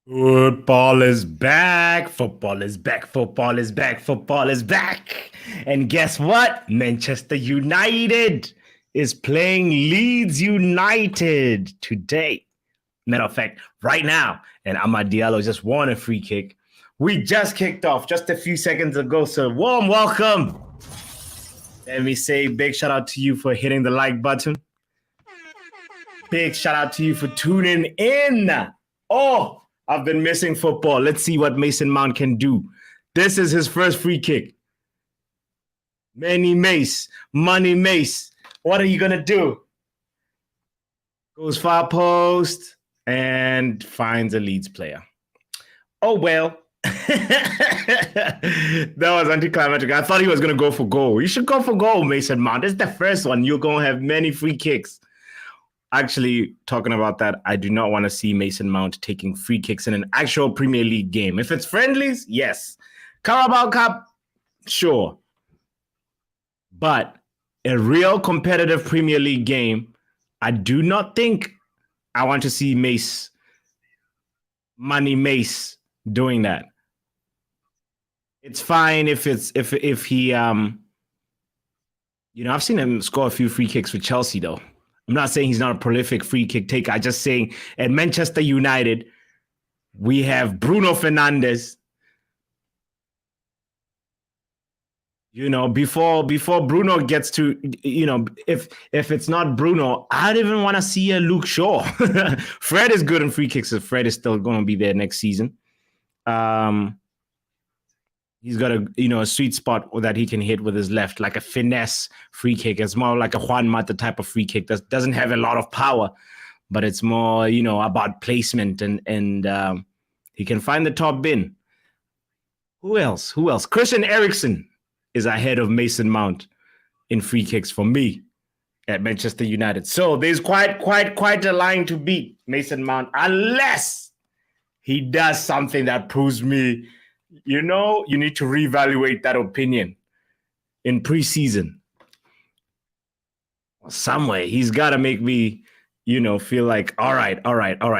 Football is back. Football is back. Football is back. Football is back. And guess what? Manchester United is playing Leeds United today. Matter of fact, right now. And Amad Diallo just won a free kick. We just kicked off just a few seconds ago. So warm welcome. Let me say big shout out to you for hitting the like button. Big shout out to you for tuning in. Oh, I've been missing football. Let's see what Mason Mount can do. This is his first free kick. Money Mace. What are you going to do? Goes far post and finds a Leeds player. Oh, well. That was anticlimactic. I thought he was going to go for goal. You should go for goal, Mason Mount. It's the first one. You're going to have many free kicks. Actually, talking about that, I do not want to see Mason Mount taking free kicks in an actual Premier League game. If it's friendlies, yes. Carabao Cup, sure. But a real competitive Premier League game, I do not think I want to see Mace doing that. It's fine if he I've seen him score a few free kicks for Chelsea though. I'm not saying he's not a prolific free kick taker. I'm just saying at Manchester United, we have Bruno Fernandes. Before Bruno gets to, if it's not Bruno, I don't even want to see a Luke Shaw. Fred is good in free kicks, so Fred is still going to be there next season. He's got a sweet spot that he can hit with his left, like a finesse free kick. It's more like a Juan Mata type of free kick that doesn't have a lot of power, but it's more, about placement and he can find the top bin. Who else? Christian Eriksen is ahead of Mason Mount in free kicks for me at Manchester United. So there's quite a line to beat Mason Mount unless he does something that proves me, you need to reevaluate that opinion in preseason. Some way he's got to make me, feel like, all right.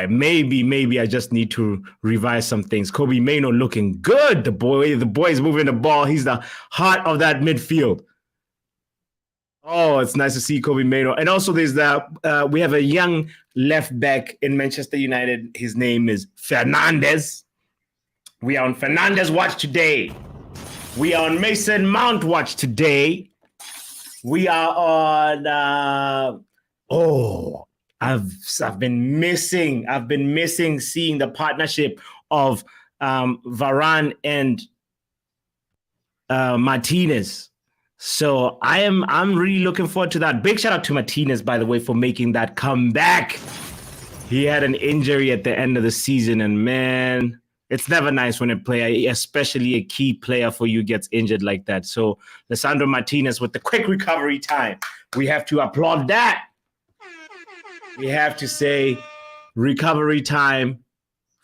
Maybe I just need to revise some things. Kobe Mainoo looking good. The boy is moving the ball. He's the heart of that midfield. Oh, it's nice to see Kobe Mainoo. And also there's we have a young left back in Manchester United. His name is Fernandes. We are on Fernandes watch today. We are on Mason Mount watch today. We are on I've been missing seeing the partnership of Varane and Martinez. So I'm really looking forward to that. Big shout out to Martinez, by the way, for making that comeback. He had an injury at the end of the season, and man, it's never nice when a player, especially a key player for you, gets injured like that. So Lisandro Martinez with the quick recovery time. We have to applaud that. We have to say recovery time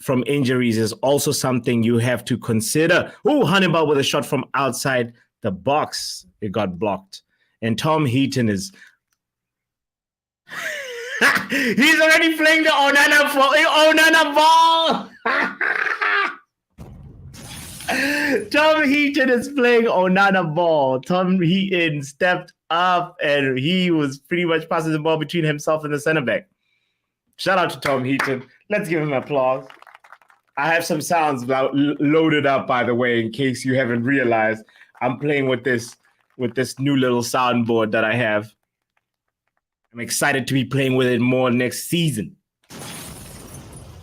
from injuries is also something you have to consider. Oh, Hannibal with a shot from outside the box. It got blocked. And Tom Heaton is... He's already playing the Onana ball. Tom Heaton is playing Onana ball. Tom Heaton stepped up and he was pretty much passing the ball between himself and the center back. Shout out to Tom Heaton. Let's give him applause. I have some sounds loaded up, by the way, in case you haven't realized. I'm playing with this new little soundboard that I have. I'm excited to be playing with it more next season.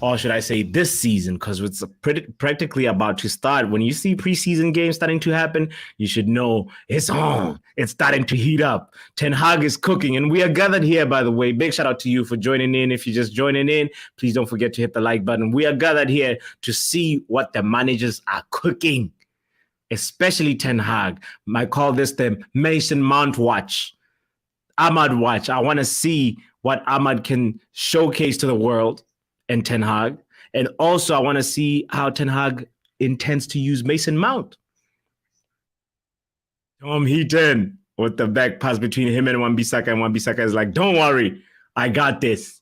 Or should I say this season, because it's practically about to start. When you see preseason games starting to happen, you should know it's on. It's starting to heat up. Ten Hag is cooking, and we are gathered here, by the way. Big shout out to you for joining in. If you're just joining in, please don't forget to hit the like button. We are gathered here to see what the managers are cooking, especially Ten Hag. I call this the Mason Mount watch. Ahmad watch. I want to see what Ahmad can showcase to the world and Ten Hag. And also I want to see how Ten Hag intends to use Mason Mount. Tom Heaton with the back pass between him and Wan-Bissaka, and Wan-Bissaka is like, don't worry, I got this.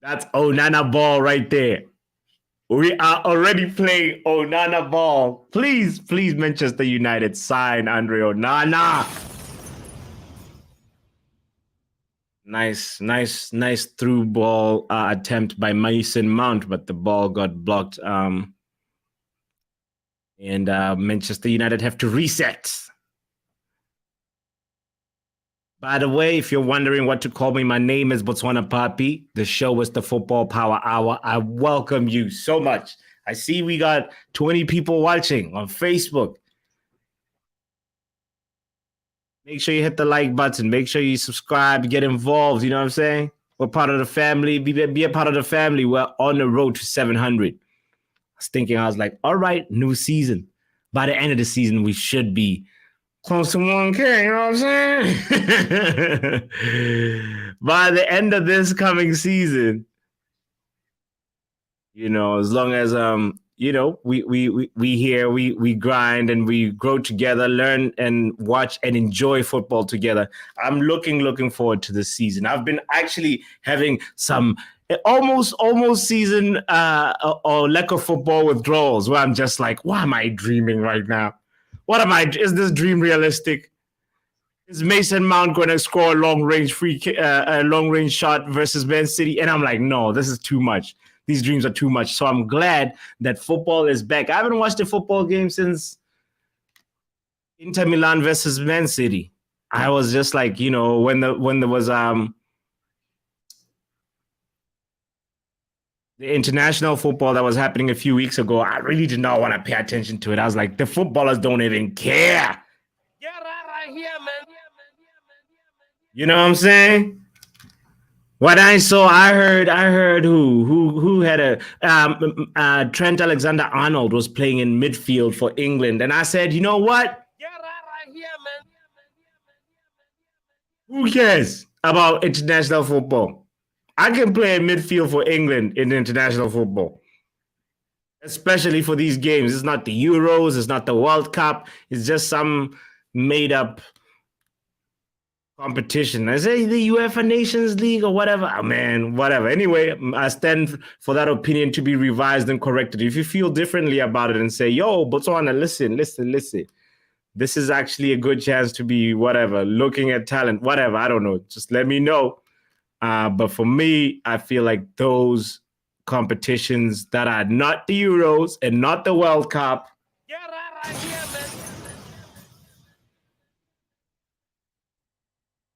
That's Onana ball right there. We are already playing Onana ball. Please, please, Manchester United, sign Andre Onana. Nice through ball attempt by Mason Mount, but the ball got blocked. And Manchester United have to reset. By the way, if you're wondering what to call me, my name is Botswanapapi. The show is the Football Power Hour. I welcome you so much. I see we got 20 people watching on Facebook. Make sure you hit the like button. Make sure you subscribe, get involved. You know what I'm saying? We're part of the family. Be a part of the family. We're on the road to 700. I was like, all right, new season. By the end of the season, we should be close to 1K, you know what I'm saying? By the end of this coming season, you know, as long as you know, we grind and we grow together, learn and watch and enjoy football together. I'm looking forward to this season. I've been actually having some almost season or lack of football withdrawals where I'm just like, why am I dreaming right now? Is this dream realistic? Is Mason Mount going to score a long range shot versus mancity? And I'm like, no, this is too much. These dreams are too much. So I'm glad that football is back. I haven't watched a football game since Inter Milan versus mancity. I was just like, you know, when there was the international football that was happening a few weeks ago, I really did not want to pay attention to it. I was like, the footballers don't even care. Get right here, man. You know what I'm saying? What I saw, I heard who had a Trent Alexander-Arnold was playing in midfield for England, and I said, you know what? Get right here, man. Who cares about international football? I can play in midfield for England in international football, especially for these games. It's not the Euros, it's not the World Cup, it's just some made-up competition. I say the UEFA Nations League or whatever. Oh, man, whatever. Anyway, I stand for that opinion to be revised and corrected. If you feel differently about it and say, yo, Botswana, listen. This is actually a good chance to be whatever, looking at talent, whatever. I don't know. Just let me know. But for me, I feel like those competitions that are not the Euros and not the World Cup. Yeah, right here, man.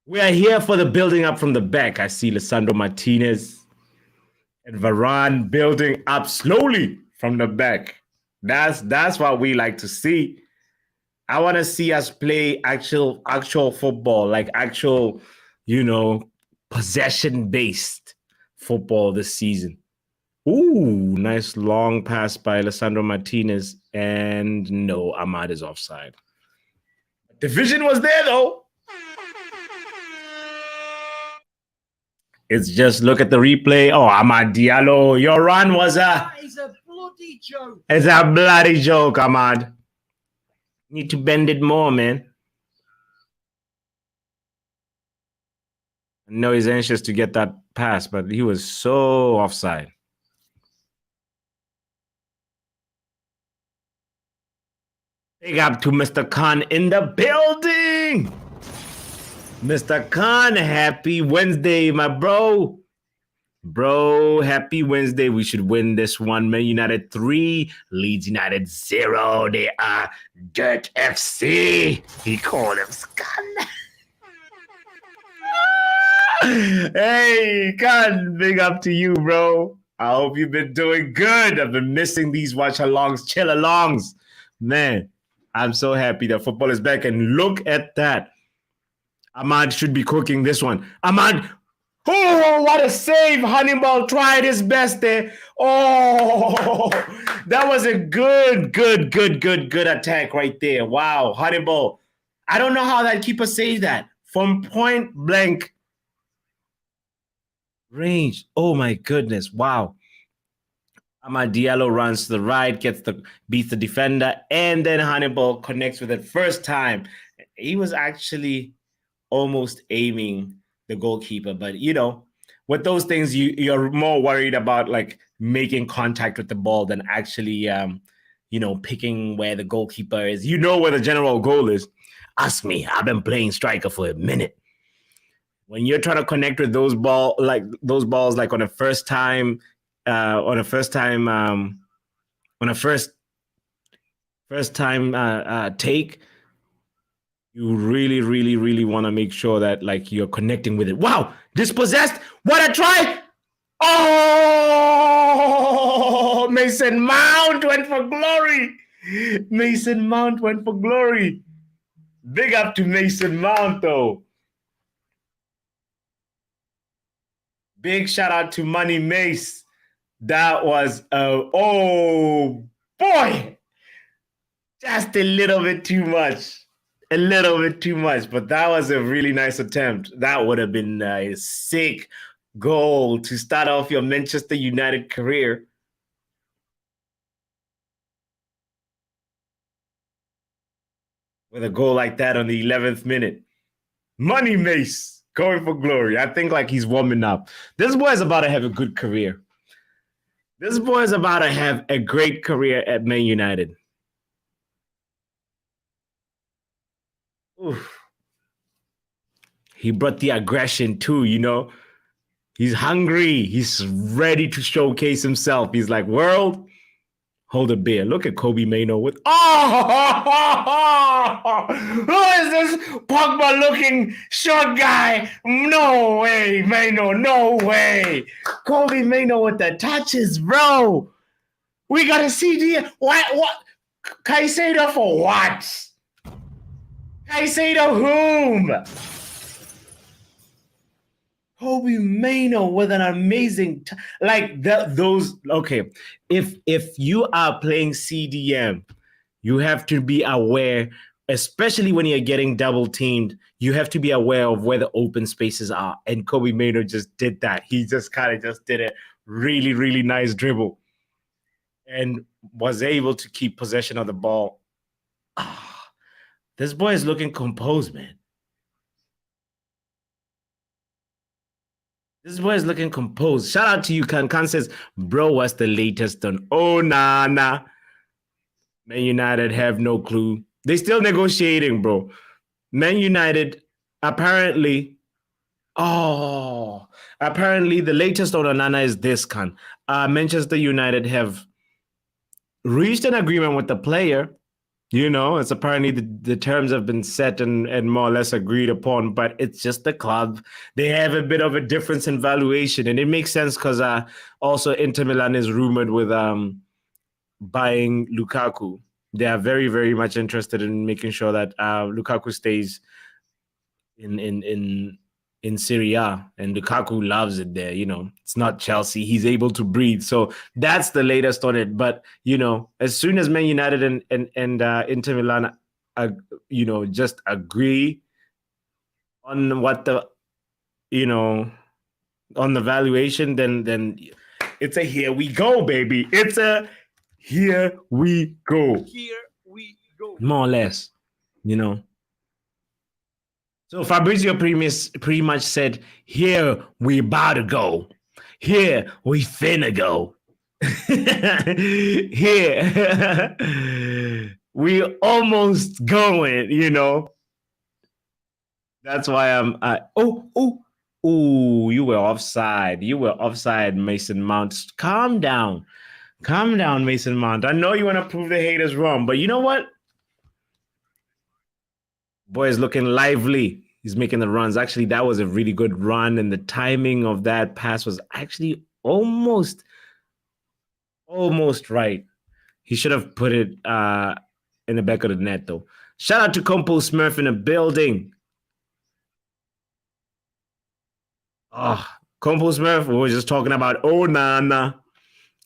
We are here for the building up from the back. I see Lisandro Martinez and Varane building up slowly from the back. That's what we like to see. I want to see us play actual football, like actual, you know, possession-based football this season. Ooh, nice long pass by Lisandro Martinez. And no, Ahmad is offside. The vision was there, though. It's just look at the replay. Oh, Ahmad Diallo, your run was That is a bloody joke. It's a bloody joke, Ahmad. Need to bend it more, man. I know he's anxious to get that pass, but he was so offside. Big up to Mr. Khan in the building. Mr. Khan, happy Wednesday, my bro. Bro, happy Wednesday. We should win this one. Man United 3, Leeds United 0. They are Dirt FC. He called him Scun. Hey, Khan, big up to you, bro. I hope you've been doing good. I've been missing these watch-alongs, chill-alongs. Man, I'm so happy that football is back. And look at that. Ahmad should be cooking this one. Ahmad, oh, what a save. Hannibal tried his best there. Oh, that was a good attack right there. Wow, Hannibal. I don't know how that keeper saved that. From point blank range. Oh, my goodness. Wow. Ahmad Diallo runs to the right, beats the defender, and then Hannibal connects with it first time. He was actually almost aiming the goalkeeper, but you know, with those things, you're more worried about like making contact with the ball than actually, picking where the goalkeeper is. You know where the general goal is. Ask me. I've been playing striker for a minute. When you're trying to connect with those balls, like on a first time take, you really, really, really want to make sure that like you're connecting with it. Wow, dispossessed. What a try! Oh, Mason Mount went for glory. Mason Mount went for glory. Big up to Mason Mount, though. Big shout out to Money Mace. That was, oh boy, just a little bit too much. A little bit too much, but that was a really nice attempt. That would have been a sick goal to start off your Manchester United career. With a goal like that on the 11th minute. Money Mace going for glory. I think like he's warming up. This boy is about to have a good career. This boy is about to have a great career at Man United. Oof. He brought the aggression too, you know. He's hungry. He's ready to showcase himself. He's like, world, hold a beer. Look at Kobe Mainoo with, who is this Pogba-looking short guy? No way, Mainoo, no way. Kobe Mainoo with the touches, bro. We got a CD. What? Caicedo for what? Caicedo whom? Kobe Mainoo with an amazing those. Okay, if you are playing CDM, you have to be aware, especially when you're getting double teamed. You have to be aware of where the open spaces are, and Kobe Mainoo just did that. He just kind of just did a really, really nice dribble, and was able to keep possession of the ball. This boy is looking composed, man. This boy is looking composed. Shout out to you, Khan. Khan says, bro, what's the latest on onana? Man United have no clue. They still negotiating, bro. Man United, apparently the latest on onana is this, Khan. Manchester United have reached an agreement with the player. You know, it's apparently the terms have been set and more or less agreed upon, but it's just the club. They have a bit of a difference in valuation, and it makes sense because also Inter Milan is rumored with buying Lukaku. They are very, very much interested in making sure that Lukaku stays in Serie A, and Lukaku loves it there. You know, it's not Chelsea. He's able to breathe. So that's the latest on it. But, you know, as soon as Man United and Inter Milan, just agree on what the, on the valuation, then it's a here we go, baby. It's a here we go. Here we go. More or less, you know. So Fabrizio pretty much said, here we about to go. Here we finna go. Here we almost going, you know. That's why you were offside. You were offside, Mason Mount. Calm down. Calm down, Mason Mount. I know you want to prove the haters wrong, but you know what? Boy is looking lively. He's making the runs. Actually, that was a really good run, and the timing of that pass was actually almost right. He should have put it in the back of the net, though. Shout out to Compo Smurf in the building. Compo Smurf, we were just talking about onana.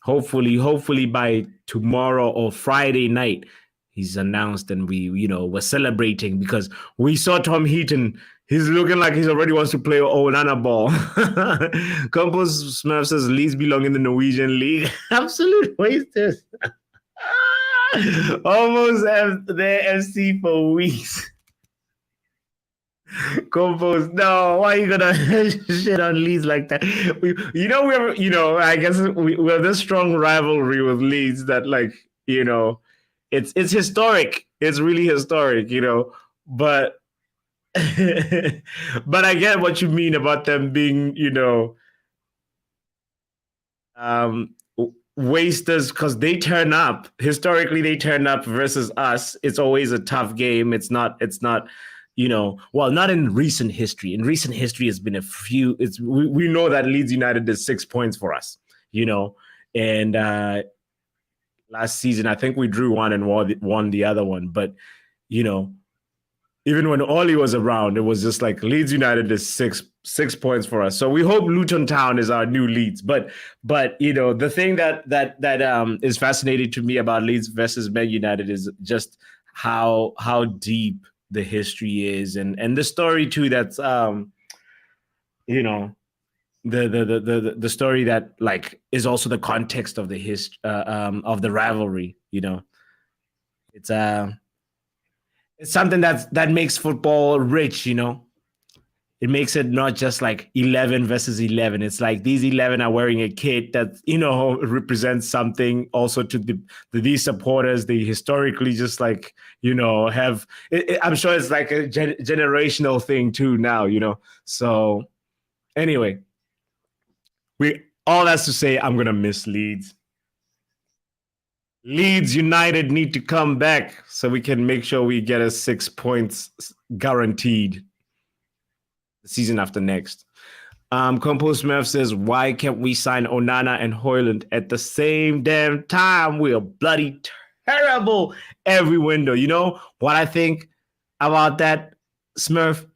Hopefully by tomorrow or Friday night, he's announced, and we're celebrating because we saw Tom Heaton. He's looking like he already wants to play onana ball. Campos Smurf says Leeds belong in the Norwegian league. Absolute wasters. Almost have their FC for weeks. Compose. No, why are you gonna shit on Leeds like that? I guess we have this strong rivalry with Leeds that, like, it's historic. It's really historic. But but I get what you mean about them being, um, wasters, because they turn up. Historically, they turn up versus us. It's always a tough game. It's not. Well, not in recent history. In recent history, it's been a few. We know that Leeds United is 6 points for us. And last season I think we drew one and won the other one. But you know, even when Ollie was around, it was just like Leeds United is 6 points for us. So we hope Luton Town is our new Leeds. But the thing that is fascinating to me about Leeds versus Man United is just how deep the history is, and the story too. That's the story that, like, is also the context of the history of the rivalry. It's it's something that makes football rich. It makes it not just like 11 versus 11. It's like these 11 are wearing a kit that represents something also to these supporters. They historically just, like, have I'm sure it's like a generational thing too now. So anyway, we all has to say, I'm gonna miss Leeds. Leeds United need to come back so we can make sure we get us 6 points guaranteed the season after next. Compose Smurf says, why can't we sign Onana and Haaland at the same damn time? We are bloody terrible every window. You know what I think about that, Smurf?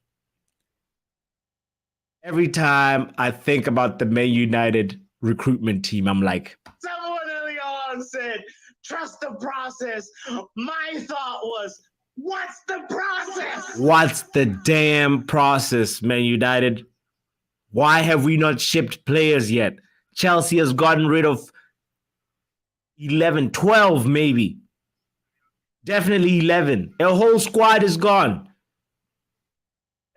Every time I think about the Man United recruitment team, I'm like, someone early on said, trust the process. My thought was, what's the process? What's the damn process, Man United? Why have we not shipped players yet? Chelsea has gotten rid of 11, 12 maybe. Definitely 11. A whole squad is gone.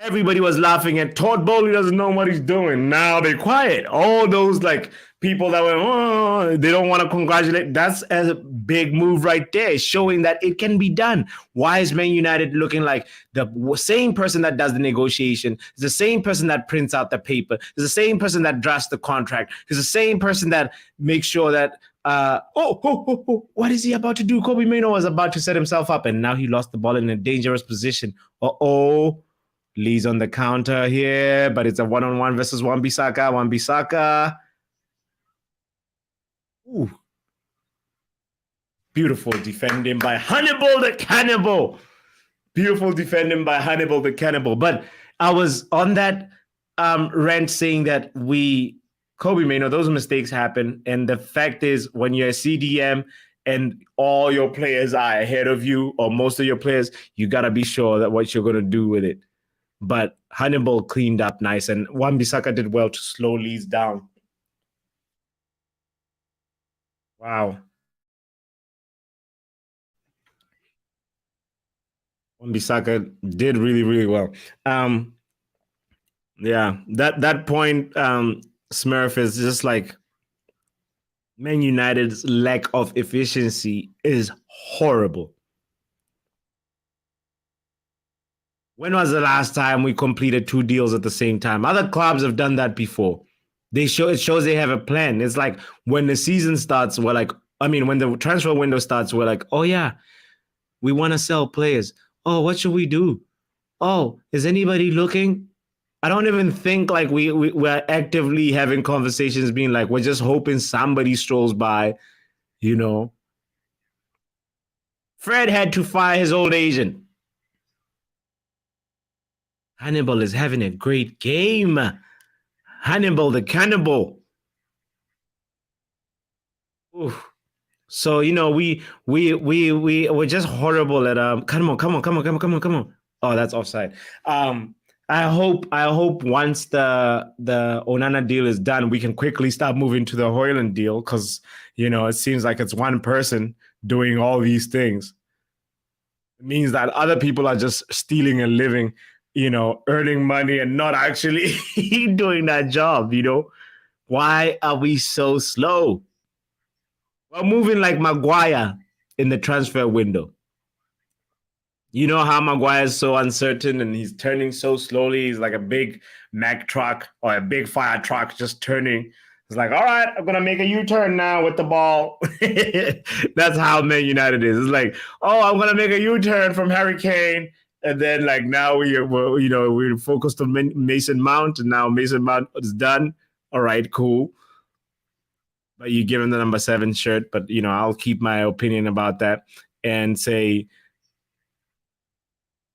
Everybody was laughing at Todd Bowley doesn't know what he's doing. Now they're quiet. All those, like, people that were, they don't want to congratulate. That's a big move right there, showing that it can be done. Why is Man United looking like the same person that does the negotiation? It's the same person that prints out the paper. It's the same person that drafts the contract. It's the same person that makes sure that, what is he about to do? Kobe Mino was about to set himself up, and now he lost the ball in a dangerous position. Lee's on the counter here, but it's a one-on-one versus Wan-Bissaka. Wan-Bissaka. Ooh. Beautiful defending by Hannibal the Cannibal. Beautiful defending by Hannibal the Cannibal. But I was on that rant saying that Kobe Mano, those mistakes happen. And the fact is, when you're a CDM and all your players are ahead of you, or most of your players, you got to be sure that what you're going to do with it. But Hannibal cleaned up nice, and Wan-Bissaka did well to slow Leeds down. Wow. Wan-Bissaka did really, really well. Yeah, that point, Smurf, is just like Man United's lack of efficiency is horrible. When was the last time we completed 2 deals at the same time? Other clubs have done that before. It shows they have a plan. It's like when the season starts, when the transfer window starts, we're like, oh yeah, we want to sell players. Oh, what should we do? Oh, is anybody looking? I don't even think like we're actively having conversations being like, we're just hoping somebody strolls by, Fred had to fire his old agent. Hannibal is having a great game. Hannibal the Cannibal. Oof. So we're just horrible at come on. Oh, that's offside. I hope once the Onana deal is done, we can quickly start moving to the Haaland deal, because it seems like it's one person doing all these things. It means that other people are just stealing a living, earning money and not actually doing that job, Why are we so slow? We're moving like Maguire in the transfer window. You know how Maguire is so uncertain and he's turning so slowly. He's like a big Mack truck or a big fire truck just turning. It's like, all right, I'm going to make a U-turn now with the ball. That's how Man United is. It's like, oh, I'm going to make a U-turn from Harry Kane. And then like now we're focused on Mason Mount, and now Mason Mount is done. All right, cool. But you give him the number 7 shirt. But, I'll keep my opinion about that and say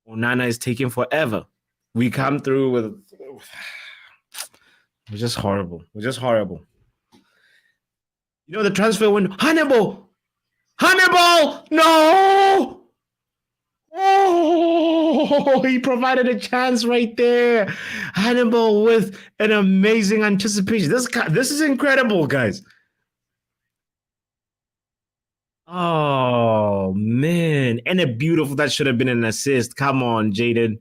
Onana is taking forever. We come through with... We're just horrible. The transfer window. Hannibal! No! Oh, he provided a chance right there. Hannibal with an amazing anticipation. This is incredible, guys. Oh, man. And that should have been an assist. Come on, Jadon.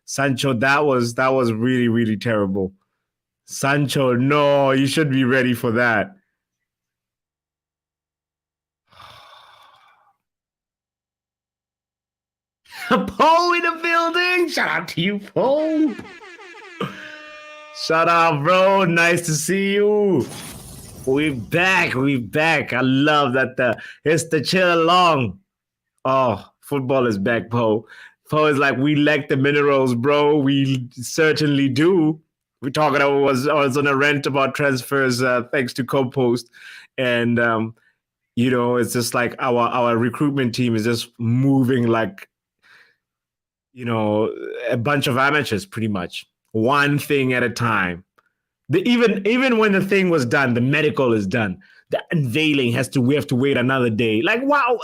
Sancho, that was really, really terrible. Sancho, no, you should be ready for that. Poe in the building. Shout out to you, Poe. Shout out, bro. Nice to see you. We're back. I love that. It's the chill along. Oh, football is back, Poe. Poe is like, we lack the minerals, bro. We certainly do. We're talking about, I was on a rant about transfers thanks to Compost. And, it's just like our recruitment team is just moving like, a bunch of amateurs, pretty much. One thing at a time. Even when the thing was done, the medical is done. The unveiling we have to wait another day. Like, wow.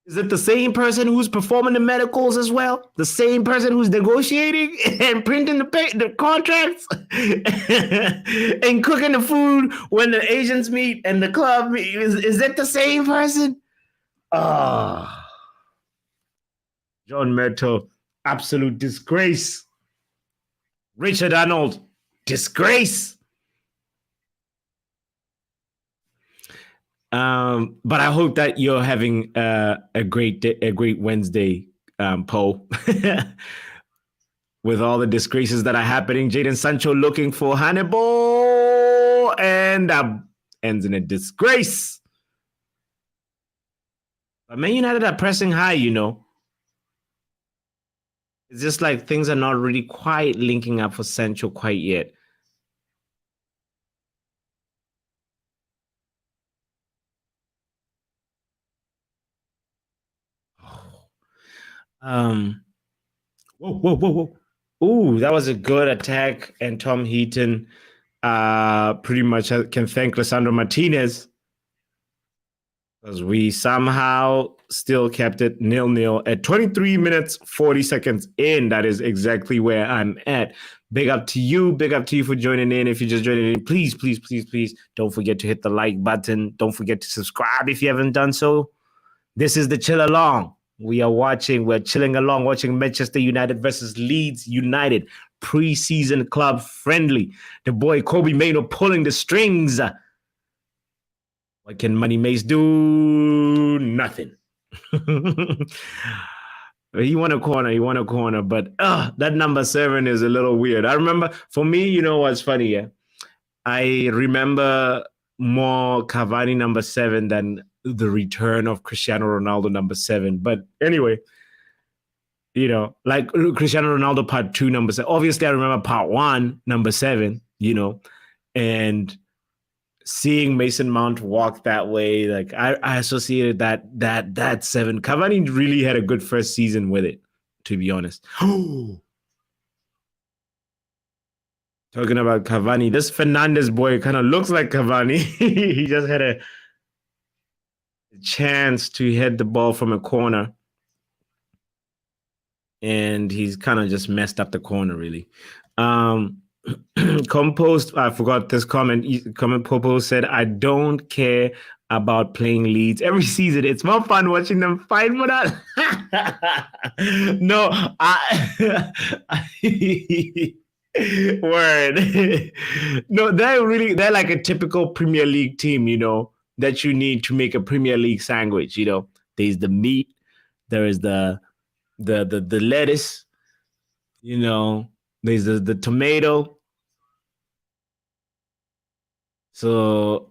Is it the same person who's performing the medicals as well? The same person who's negotiating and printing the contracts and cooking the food when the agents meet and the club meet? Is it the same person? Oh. John Merto, absolute disgrace. Richard Arnold, disgrace. But I hope that you're having a great Wednesday, Poe, with all the disgraces that are happening. Jadon Sancho looking for Hannibal and ends in a disgrace. But Man United are pressing high, It's just like things are not really quite linking up for Sancho quite yet. Whoa. Ooh, that was a good attack. And Tom Heaton pretty much can thank Lisandro Martinez, because we somehow still kept it 0-0 at 23 minutes, 40 seconds in. That is exactly where I'm at. Big up to you for joining in. If you're just joining in, please don't forget to hit the like button. Don't forget to subscribe if you haven't done so. This is the Chill Along. We're chilling along, watching Manchester United versus Leeds United. Preseason club friendly. The boy Kobe Maino pulling the strings. What can Money Mace do? Nothing. He won a corner, but that number 7 is a little weird. I remember, for me, what's funny, yeah? I remember more Cavani number 7 than the return of Cristiano Ronaldo number 7. But anyway, like Cristiano Ronaldo part 2 number 7. Obviously, I remember part 1 number 7, and seeing Mason Mount walk that way, like I associated that 7. Cavani really had a good first season with it, to be honest. Talking about Cavani, this Fernandez boy kind of looks like Cavani. He just had a chance to head the ball from a corner, and he's kind of just messed up the corner, really. Compost, I forgot this comment. Popo said, I don't care about playing Leeds every season. It's more fun watching them fight for that. No, word. No, they're like a typical Premier League team, that you need to make a Premier League sandwich. There's the meat, there is the lettuce, there's the tomato. So,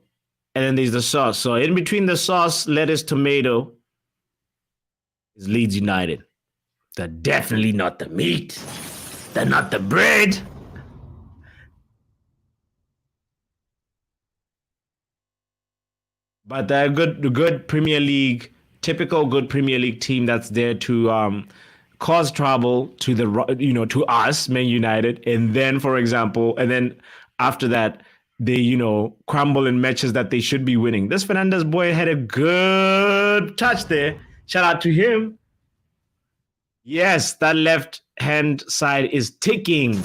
and then there's the sauce. So in between the sauce, lettuce, tomato is Leeds United. They're definitely not the meat. They're not the bread. But they're good Premier League, typical good Premier League team that's there to cause trouble to to us, Man United, and then, for example, and then after that, they crumble in matches that they should be winning. This Fernandez boy had a good touch there. Shout out to him. Yes, that left hand side is ticking.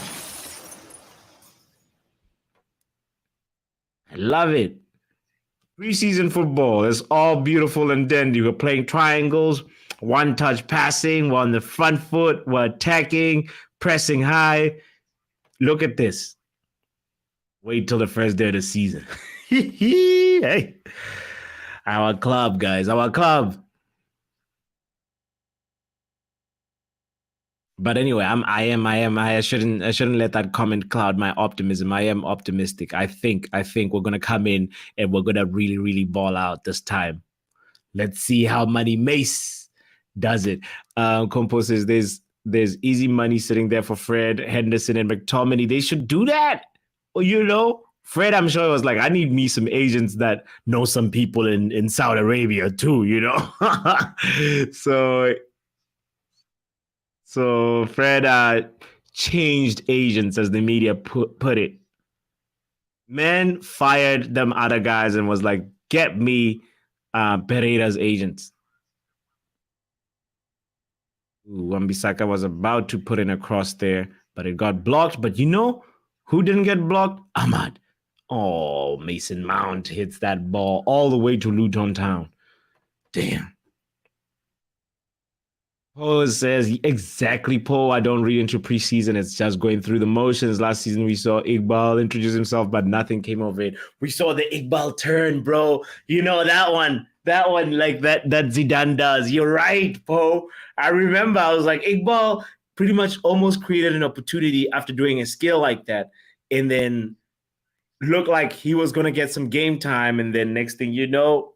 I love it. Preseason football is all beautiful and dandy. We're playing triangles, one-touch passing, we're on the front foot, we're attacking, pressing high. Look at this. Wait till the first day of the season. Hey, our club, guys, our club. But anyway, I shouldn't let that comment cloud my optimism. I am optimistic. I think we're gonna come in and we're gonna really, really ball out this time. Let's see how Money Mace does it. Compo says there's easy money sitting there for Fred, Henderson, and McTominay. They should do that. Fred, I'm sure, was like, I need me some agents that know some people in Saudi Arabia too, So Fred changed agents, as the media put it. Man fired them other guys and was like, get me Pereira's agents. Wan-Bissaka was about to put in a cross there, but it got blocked. But who didn't get blocked? Ahmad. Oh, Mason Mount hits that ball all the way to Luton Town. Damn. Poe says, exactly, Poe. I don't read into preseason. It's just going through the motions. Last season, we saw Iqbal introduce himself, but nothing came of it. We saw the Iqbal turn, bro. That one, like that Zidane does. You're right, Poe. I remember I was like, Iqbal pretty much almost created an opportunity after doing a skill like that. And then looked like he was going to get some game time. And then next thing you know,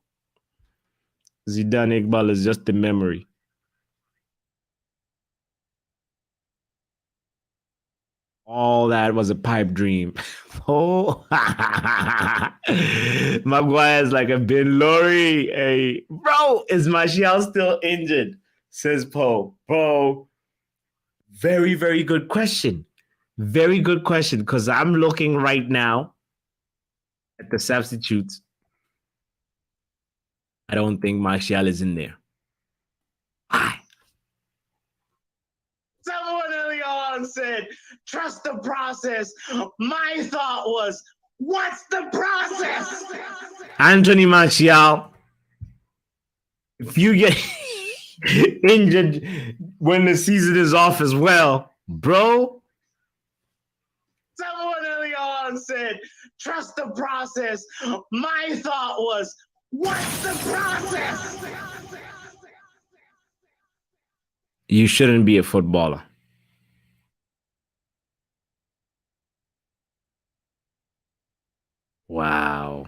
Zidane Iqbal is just a memory. All that was a pipe dream. Oh, Maguire's like a Ben Laurie. Hey, bro, is Martial still injured? Says Poe. Bro, very, very good question. Very good question, because I'm looking right now at the substitutes. I don't think Martial is in there. Why? Someone early on said, trust the process. My thought was, what's the process? Anthony Martial, if you get injured when the season is off as well, bro. Someone early on said, trust the process. My thought was, what's the process? You shouldn't be a footballer. Wow.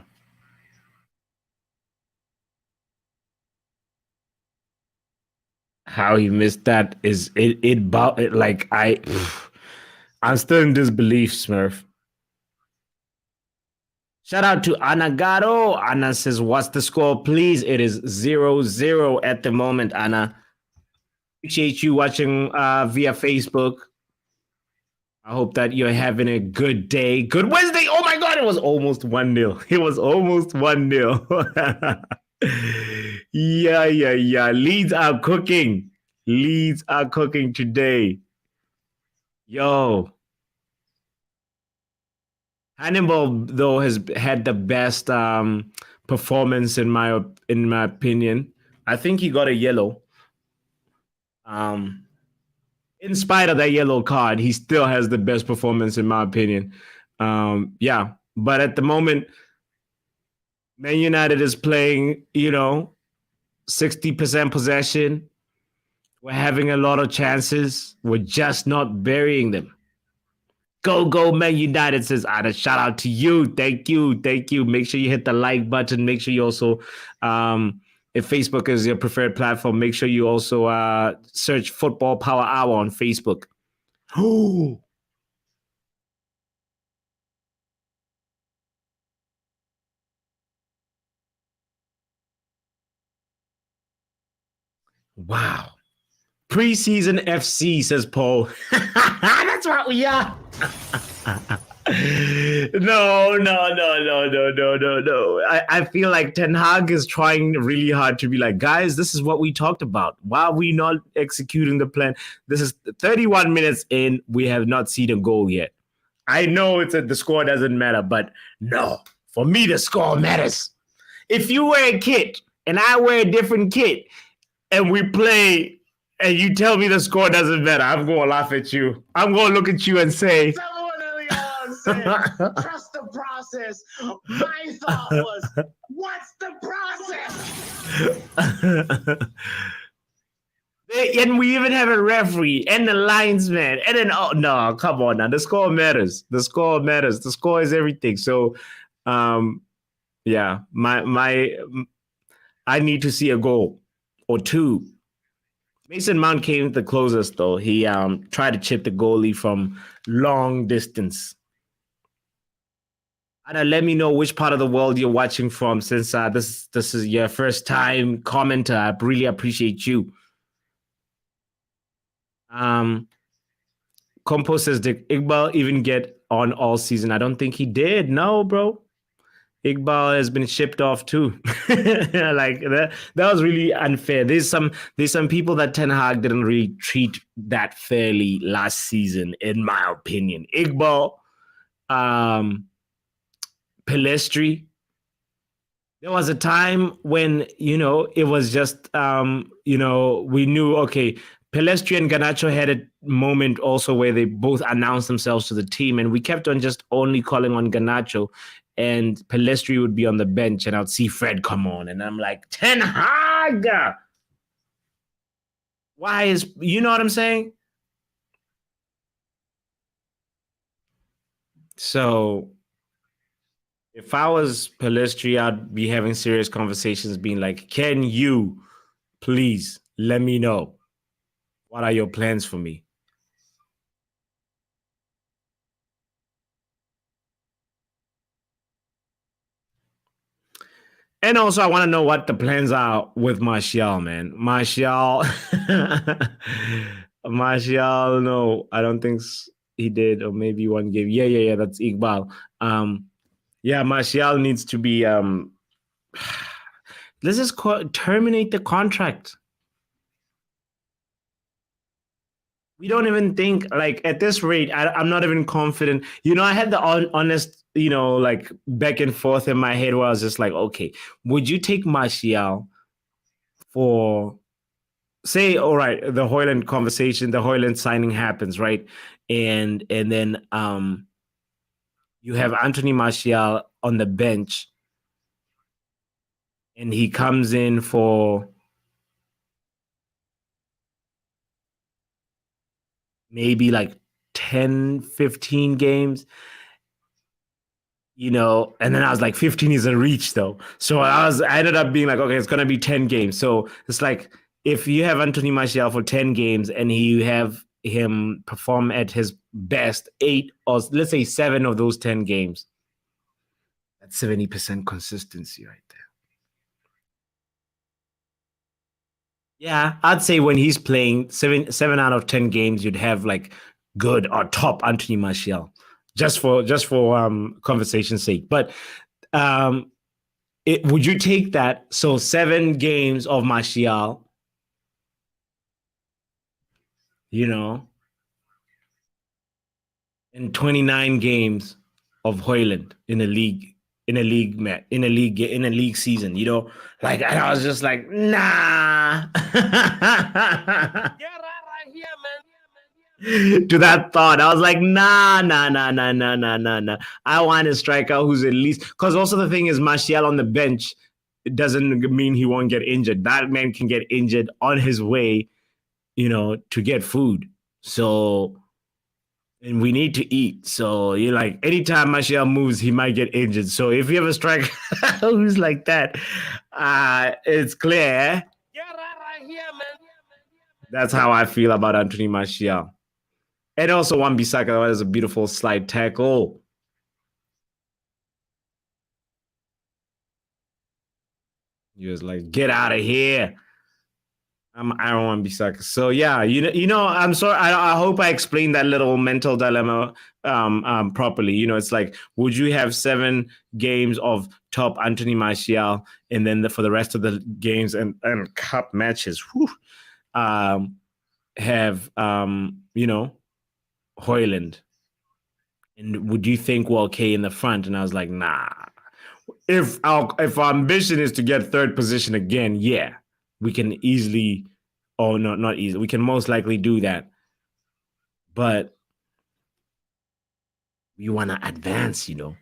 How he missed that is I'm still in disbelief, Smurf. Shout out to Anagato. Anna says, what's the score, please? It is 0-0 at the moment, Anna. Appreciate you watching via Facebook. I hope that you're having a good day. Good Wednesday. Oh my God, it was almost 1-0. It was almost 1-0. Yeah. Leeds are cooking. Leeds are cooking today. Yo. Hannibal, though, has had the best performance in my opinion. I think he got a yellow. In spite of that yellow card, he still has the best performance in my opinion. Yeah, but at the moment, Man United is playing, 60% possession. We're having a lot of chances. We're just not burying them. Go, Man United, says Ada. Shout out to you. Thank you. Make sure you hit the like button. Make sure you also, if Facebook is your preferred platform, make sure you also search Football Power Hour on Facebook. Oh. Wow. Preseason FC, says Paul. That's what we are. No. I feel like Ten Hag is trying really hard to be like, guys, this is what we talked about. Why are we not executing the plan? This is 31 minutes in. We have not seen a goal yet. I know the score doesn't matter, but no, for me, the score matters. If you wear a kit and I wear a different kit and we play and you tell me the score doesn't matter, I'm going to laugh at you. I'm going to look at you and say, someone early on said, trust the process. My thought was, what's the process? And we even have a referee and the linesman. And then, oh, no, come on now. The score matters. The score is everything. So, yeah, I need to see a goal or two. Mason Mount came the closest, though. He tried to chip the goalie from long distance. Anna, let me know which part of the world you're watching from, since this is your first time commenter. I really appreciate you. Compo says, did Iqbal even get on all season? I don't think he did. No, bro. Iqbal has been shipped off too. Like that was really unfair. There's some people that Ten Hag didn't really treat that fairly last season, in my opinion. Iqbal, Pelestri. There was a time when, it was just, we knew, okay, Pelestri and Garnacho had a moment also where they both announced themselves to the team, and we kept on just only calling on Garnacho, and Pelestri would be on the bench, and I'd see Fred come on, and I'm like, Ten Hag! Why you know what I'm saying? So if I was Pelestri, I'd be having serious conversations, being like, can you please let me know? What are your plans for me? And also, I want to know what the plans are with Martial, man. Martial, no, I don't think he did, or maybe one game. Yeah, that's Iqbal. Yeah, Martial needs to be. Let's just terminate the contract. We don't even think, like, at this rate, I'm not even confident. I had the honest, like, back and forth in my head where I was just like, okay, would you take Martial for, say, all right, the Haaland conversation, the Haaland signing happens, right? And then you have Anthony Martial on the bench, and he comes in for maybe like 10, 15 games, and then I was like, 15 is a reach though. So I ended up being like, okay, it's going to be 10 games. So it's like, if you have Anthony Martial for 10 games and you have him perform at his best 8 or let's say 7 of those 10 games, that's 70% consistency right there. Yeah, I'd say when he's playing 7 out of 10 games, you'd have like good or top Anthony Martial, just for conversation's sake. But would you take that? So 7 games of Martial, and 29 games of Haaland in the league. in a league in a league season, you know, like, and I was just like, nah. Get out of here, man. To that thought, I was like, nah, nah, nah, nah, nah, nah, nah, nah. I want a striker who's at least, because also the thing is, Martial on the bench, it doesn't mean he won't get injured. That man can get injured on his way, you know, to get food. So, and we need to eat. So you're like, anytime Martial moves, he might get injured. So if you have a striker who's like that, it's clear. Get out of here, man. That's how I feel about Antony Martial. And also Wan-Bissaka, that was a beautiful slide tackle. He was like, get out of here. I don't want to be sucker. So yeah, you know, I'm sorry. I hope I explained that little mental dilemma properly. You know, it's like, would you have 7 games of top Antony Martial, and then for the rest of the games and cup matches, have you know, Haaland? And would you think, well, okay, in the front? And I was like, nah. If our ambition is to get 3rd position again, yeah, we can easily, oh no, not easily, we can most likely do that. But we want to advance, you know.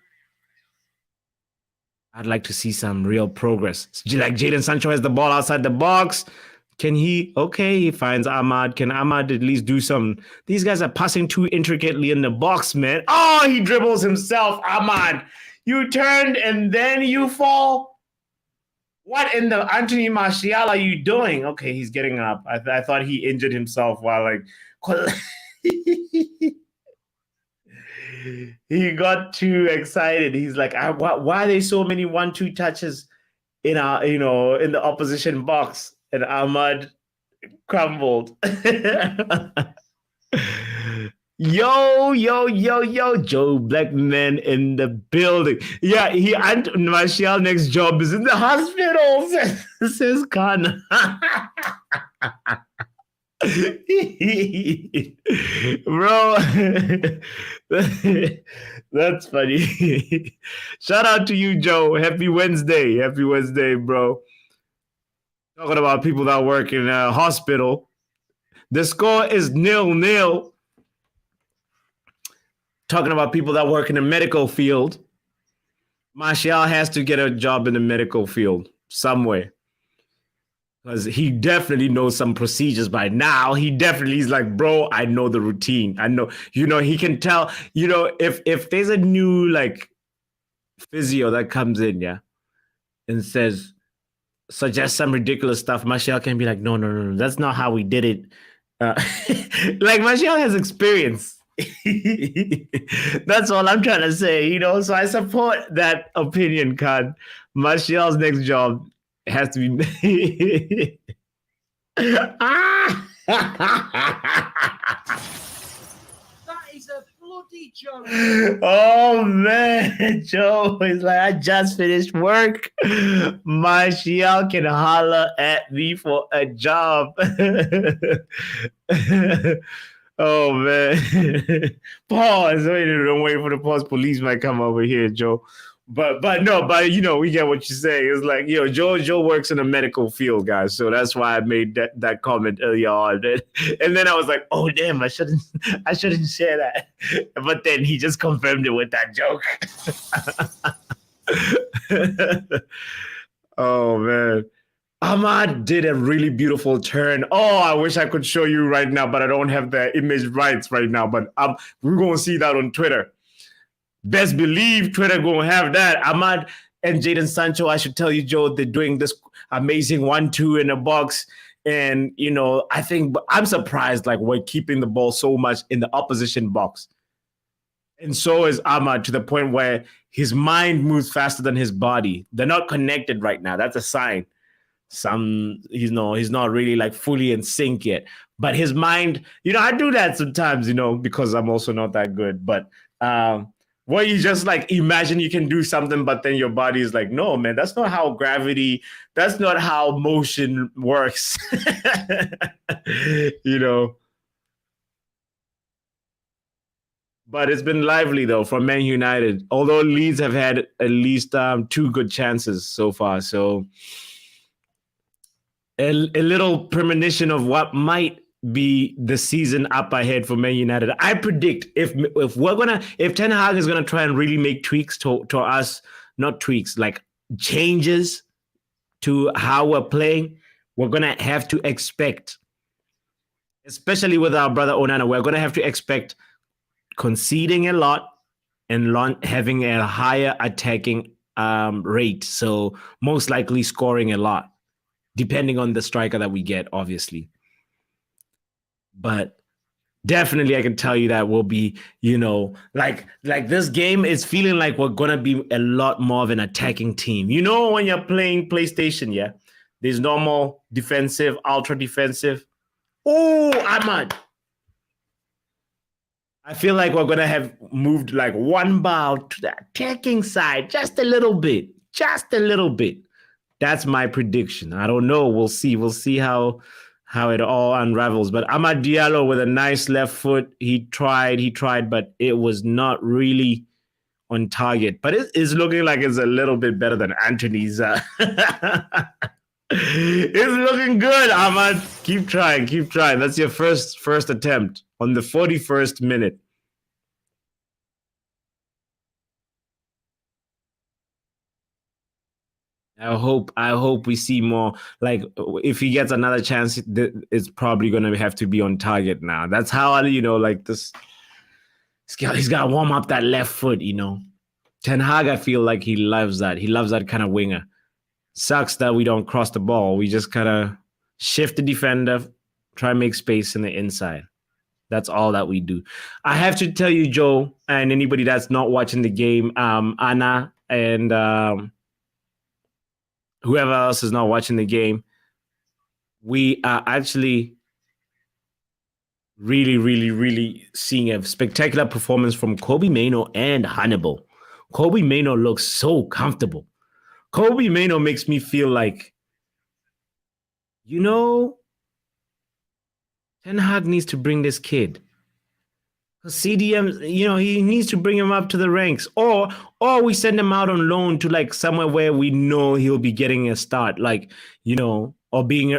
I'd like to see some real progress. Like Jadon Sancho has the ball outside the box. Can he? Okay, he finds Ahmad. Can Ahmad at least do some? These guys are passing too intricately in the box, man. Oh, he dribbles himself. Ahmad, you turned and then you fall. What in the Antony Martial are you doing? Okay, he's getting up. I thought he injured himself while like he got too excited. He's like, why are there so many 1-2 touches in our, you know, in the opposition box? And Ahmad crumbled. Yo, Joe Blackman in the building. Yeah, and Martial next job is in the hospital, says Khan. Bro, that's funny. Shout out to you, Joe. Happy Wednesday, bro. Talking about people that work in a hospital. The score is 0-0. Talking about people that work in the medical field. Martial has to get a job in the medical field somewhere. Because he definitely knows some procedures by now. He's like, bro, I know the routine. I know, you know, he can tell, you know, if there's a new like physio that comes in, yeah, and suggest some ridiculous stuff, Martial can be like, no, that's not how we did it. Like Martial has experience. That's all I'm trying to say, you know. So I support that opinion, Khan. Martial's next job has to be. That is a bloody joke. Oh man, Joe is like, I just finished work. Martial can holler at me for a job. Oh man. Pause. Don't wait for the pause. Police might come over here, Joe. But no, but you know, we get what you say. It's like, you know, Joe works in the medical field, guys. So that's why I made that comment earlier on. And then I was like, oh damn, I shouldn't share that. But then he just confirmed it with that joke. Oh man. Ahmad did a really beautiful turn. Oh, I wish I could show you right now, but I don't have the image rights right now. But we're going to see that on Twitter. Best believe Twitter going to have that. Ahmad and Jadon Sancho, I should tell you, Joe, they're doing this amazing 1-2 in the box. And, you know, I think I'm surprised, like, we're keeping the ball so much in the opposition box. And so is Ahmad, to the point where his mind moves faster than his body. They're not connected right now. That's a sign. He's not really like fully in sync yet, but his mind, you know, I do that sometimes, you know, because I'm also not that good, but where you just like imagine you can do something, but then your body is like, no, man, that's not how that's not how motion works. You know. But it's been lively, though, for Man United. Although Leeds have had at least 2 good chances so far. So a little premonition of what might be the season up ahead for Man United. I predict if Ten Hag is gonna try and really make tweaks to us, not tweaks, like changes to how we're playing, we're gonna have to expect, especially with our brother Onana, we're gonna have to expect conceding a lot and having a higher attacking rate. So most likely scoring a lot, depending on the striker that we get, obviously. But definitely, I can tell you that we'll be, like this game is feeling like we're gonna be a lot more of an attacking team. When you're playing PlayStation, yeah, there's normal, defensive, ultra defensive. Oh, Ahmad. I feel like we're gonna have moved like one bar to the attacking side, just a little bit. That's my prediction. I don't know. We'll see. We'll see how it all unravels. But Amad Diallo with a nice left foot. He tried, but it was not really on target. But it is looking like it's a little bit better than Antony's. It's looking good, Ahmad. Keep trying. That's your first attempt on the 41st minute. I hope we see more. Like, if he gets another chance, it's probably going to have to be on target now. That's how, like this. He's got to warm up that left foot, Ten Hag, I feel like he loves that. He loves that kind of winger. Sucks that we don't cross the ball. We just kind of shift the defender, try and make space in the inside. That's all that we do. I have to tell you, Joe, and anybody that's not watching the game, Anna and whoever else is not watching the game, we are actually really, really, really seeing a spectacular performance from Kobbie Mainoo and Hannibal. Kobbie Mainoo looks so comfortable. Kobbie Mainoo makes me feel like, Ten Hag needs to bring this kid. CDM, he needs to bring him up to the ranks, or we send him out on loan to like somewhere where we know he'll be getting a start, like, or being,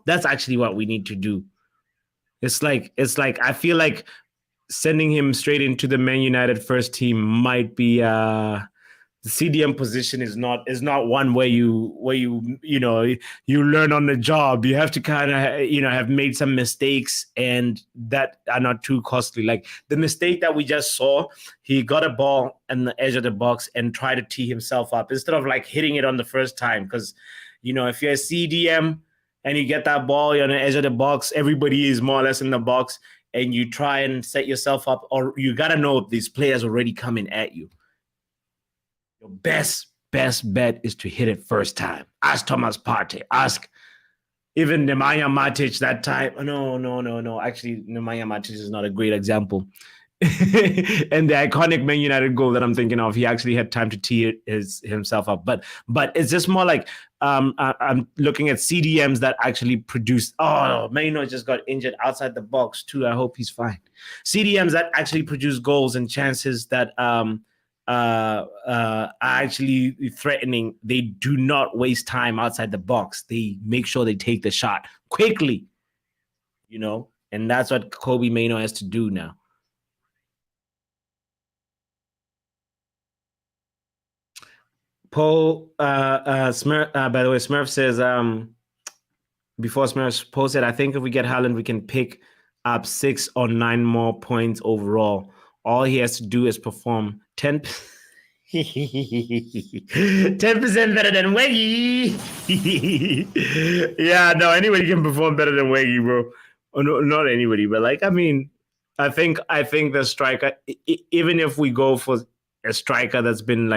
that's actually what we need to do. It's like I feel like sending him straight into the Man United first team might be the CDM position is not one where you learn on the job. You have to kind of have made some mistakes and that are not too costly. Like the mistake that we just saw, he got a ball on the edge of the box and tried to tee himself up instead of like hitting it on the first time. Because if you're a CDM and you get that ball, you're on the edge of the box, everybody is more or less in the box, and you try and set yourself up, or you gotta know if these players already coming at you. Your best bet is to hit it first time. Ask Thomas Partey. Ask even Nemanja Matic that time. No. Actually, Nemanja Matic is not a great example. And the iconic Man United goal that I'm thinking of, he actually had time to tee himself up. But it's just more like I'm looking at CDMs that actually produced. Oh, Mainoo just got injured outside the box too. I hope he's fine. CDMs that actually produce goals and chances that are actually threatening. They do not waste time outside the box. They make sure they take the shot quickly, and that's what Kobbie Mainoo has to do now. Paul Smurf, by the way, Smurf says before Smurf posted, I think if we get Haaland, we can pick up 6 or 9 more points overall. All he has to do is perform 10% better than Weggy. Yeah, no, anybody can perform better than Weggy, bro. Oh, no, not anybody, but I think the striker, even if we go for a striker that's been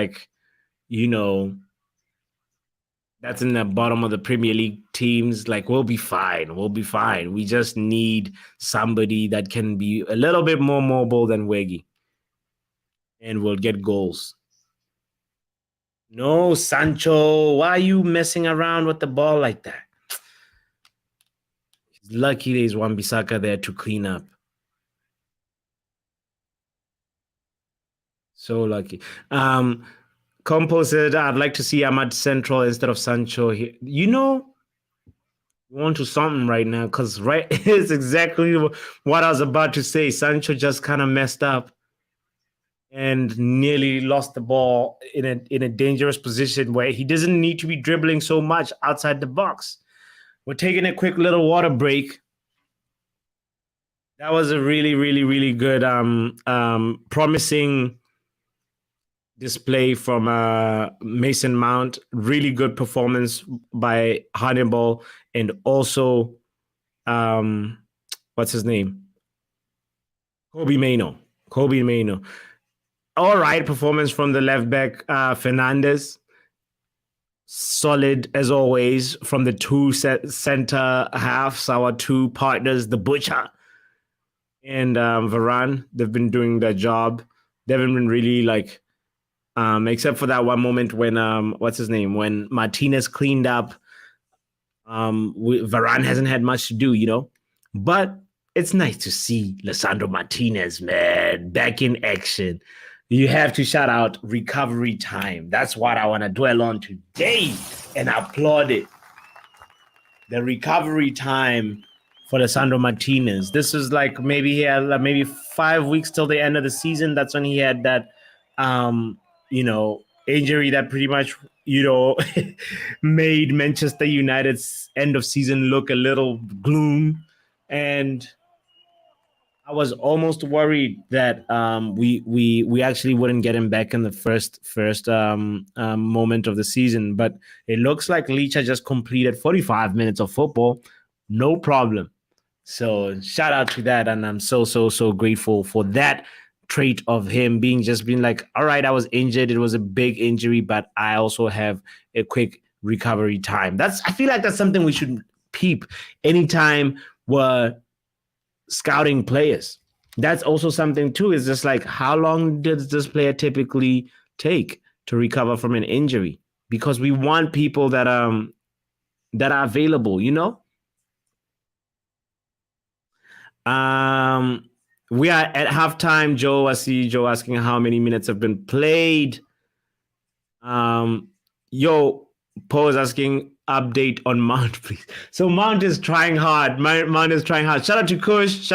that's in the bottom of the Premier League teams, we'll be fine. We just need somebody that can be a little bit more mobile than Weggy, and we'll get goals. No, Sancho, why are you messing around with the ball like that? Lucky there's Wan-Bissaka there to clean up. So lucky. Compo said, I'd like to see Ahmad Central instead of Sancho here. We want to something right now because right it's exactly what I was about to say. Sancho just kind of messed up and nearly lost the ball in a dangerous position where he doesn't need to be dribbling so much outside the box. We're taking a quick little water break. That was a really, really, really good, promising display from Mason Mount. Really good performance by Hannibal, and also, what's his name? Kobe Mano. Kobe Mano. All right, performance from the left back, Fernandez. Solid as always from the two center halves, our two partners, the Butcher and Varane. They've been doing their job. They haven't been really like, except for that one moment when what's his name? When Martinez cleaned up. Varane hasn't had much to do, but it's nice to see Lisandro Martinez, man, back in action. You have to shout out recovery time. That's what I want to dwell on today and applaud it. The recovery time for Lisandro Martinez. This is like maybe he had maybe 5 weeks till the end of the season. That's when he had that, injury that pretty much, made Manchester United's end of season look a little gloom. And I was almost worried that we actually wouldn't get him back in the first moment of the season, but it looks like Licha just completed 45 minutes of football, no problem. So shout out to that, and I'm so grateful for that trait of him being like, all right, I was injured, it was a big injury, but I also have a quick recovery time. I feel like that's something we should peep anytime we're scouting players. That's also something too. Is just like, how long does this player typically take to recover from an injury? Because we want people that are available, We are at halftime. Joe, I see Joe asking how many minutes have been played. Poe is asking update on Mount, please. So Mount is trying hard. Mount is trying hard. Shout out to Kush.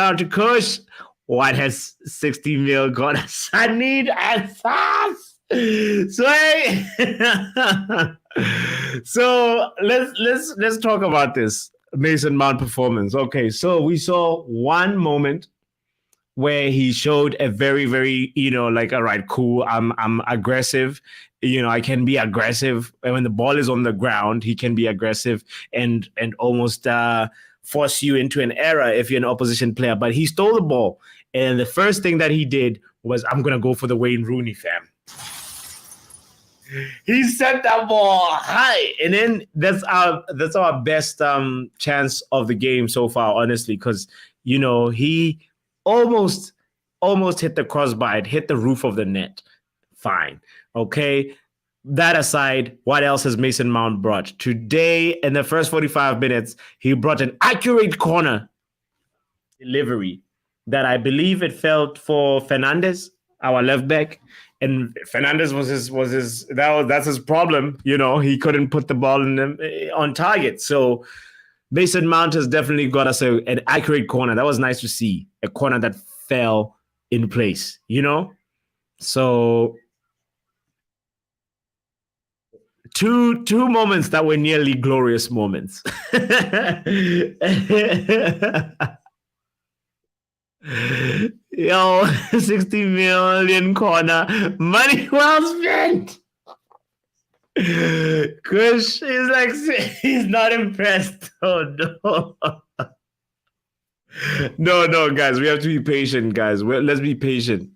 What has 60 mil got us? I need answers. So let's talk about this Mason Mount performance. Okay, so we saw one moment where he showed a very, very, like, all right, cool. I'm aggressive. I can be aggressive. And when the ball is on the ground, he can be aggressive and almost force you into an error if you're an opposition player. But he stole the ball. And the first thing that he did was, I'm going to go for the Wayne Rooney, fam. He sent that ball high. And then that's our best chance of the game so far, honestly, because, he almost hit the crossbar. It hit the roof of the net. Fine. Okay. That aside, what else has Mason Mount brought? Today, in the first 45 minutes, he brought an accurate corner delivery that I believe it felt for Fernandez, our left back. And Fernandez that's his problem. He couldn't put the ball on target. So Mason Mount has definitely got us an accurate corner. That was nice to see. A corner that fell in place, So two moments that were nearly glorious moments. Yo, 60 million corner. Money well spent. Kush is like, he's not impressed. Oh no. No, guys, we have to be patient, guys. Let's be patient.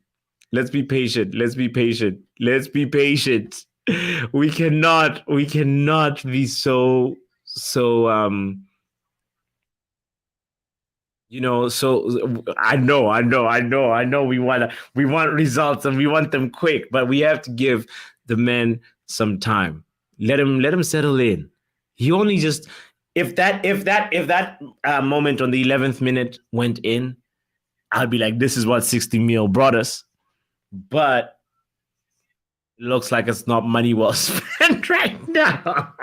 We cannot be so so I know we want results and we want them quick, but we have to give the man some time. Let him settle in. He only just, if that moment on the 11th minute went in, I'd be like, this is what 60 mil brought us. But Looks like it's not money well spent right now.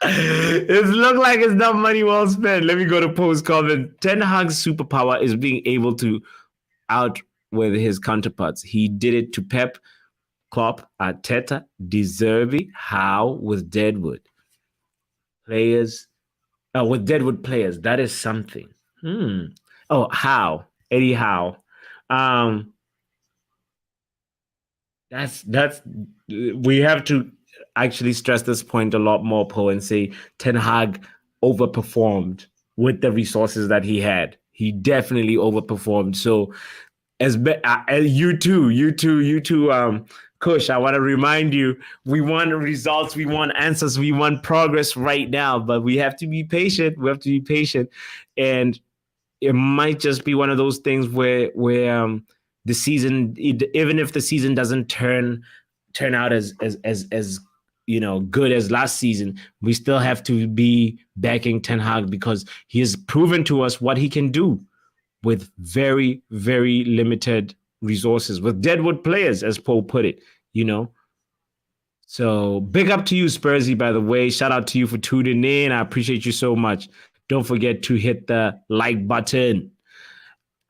It looks like it's not money well spent. Let me go to post comment. Ten Hag's superpower is being able to out with his counterparts. He did it to Pep, Klopp, Arteta, De Zerbi, Howe with Deadwood players. With Deadwood players, that is something. Oh, Howe, Eddie Howe. That's we have to actually stress this point a lot more, Paul, and say Ten Hag overperformed with the resources that he had. He definitely overperformed. So as you too, Kush, I want to remind you, we want results, we want answers, we want progress right now, but we have to be patient. We have to be patient. And it might just be one of those things where the season, even if the season doesn't turn out as good as last season, we still have to be backing Ten Hag because he has proven to us what he can do with very, very limited resources, with Deadwood players, as Paul put it, So big up to you, Spursy, by the way. Shout out to you for tuning in. I appreciate you so much. Don't forget to hit the like button.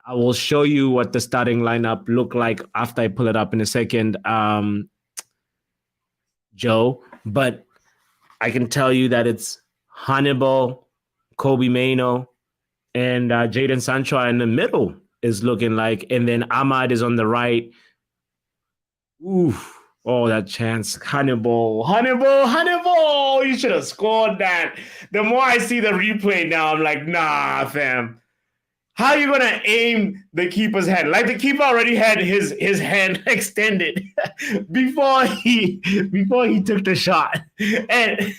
I will show you what the starting lineup look like after I pull it up in a second, Joe. But I can tell you that it's Hannibal, Kobe Mano, and Jadon Sancho in the middle is looking like. And then Ahmad is on the right. Oof. Oh, that chance. Hannibal. You should have scored that. The more I see the replay now, I'm like, nah, fam. How are you going to aim the keeper's hand? Like the keeper already had his hand extended before he took the shot. And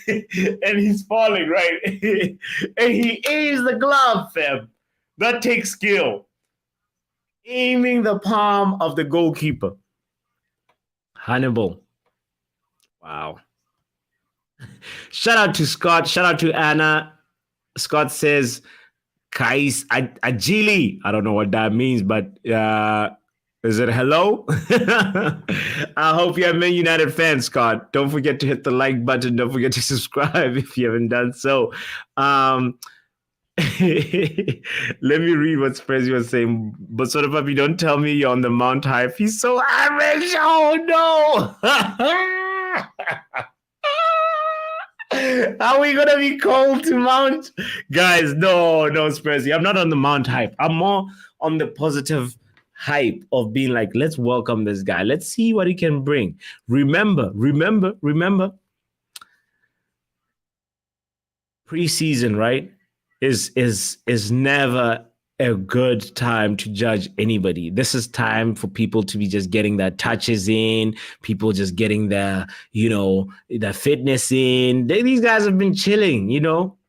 he's falling, right? And he aims the glove, fam. That takes skill. Aiming the palm of the goalkeeper. Hannibal. Wow. Shout out to Scott. Shout out to Anna. Scott says, Kais Ajili. I don't know what that means, but is it hello? I hope you're a Man United fan, Scott. Don't forget to hit the like button. Don't forget to subscribe if you haven't done so. Let me read what Sprezzy was saying. Botswanapapi, don't tell me you're on the Mount Hype. He's so average. Oh, no. Are we going to be called to Mount? Guys, no, Sprezzy. I'm not on the Mount Hype. I'm more on the positive hype of being like, let's welcome this guy. Let's see what he can bring. Remember. Preseason, right? Is never a good time to judge anybody. This is time for people to be just getting their touches in, people just getting their fitness in. These guys have been chilling,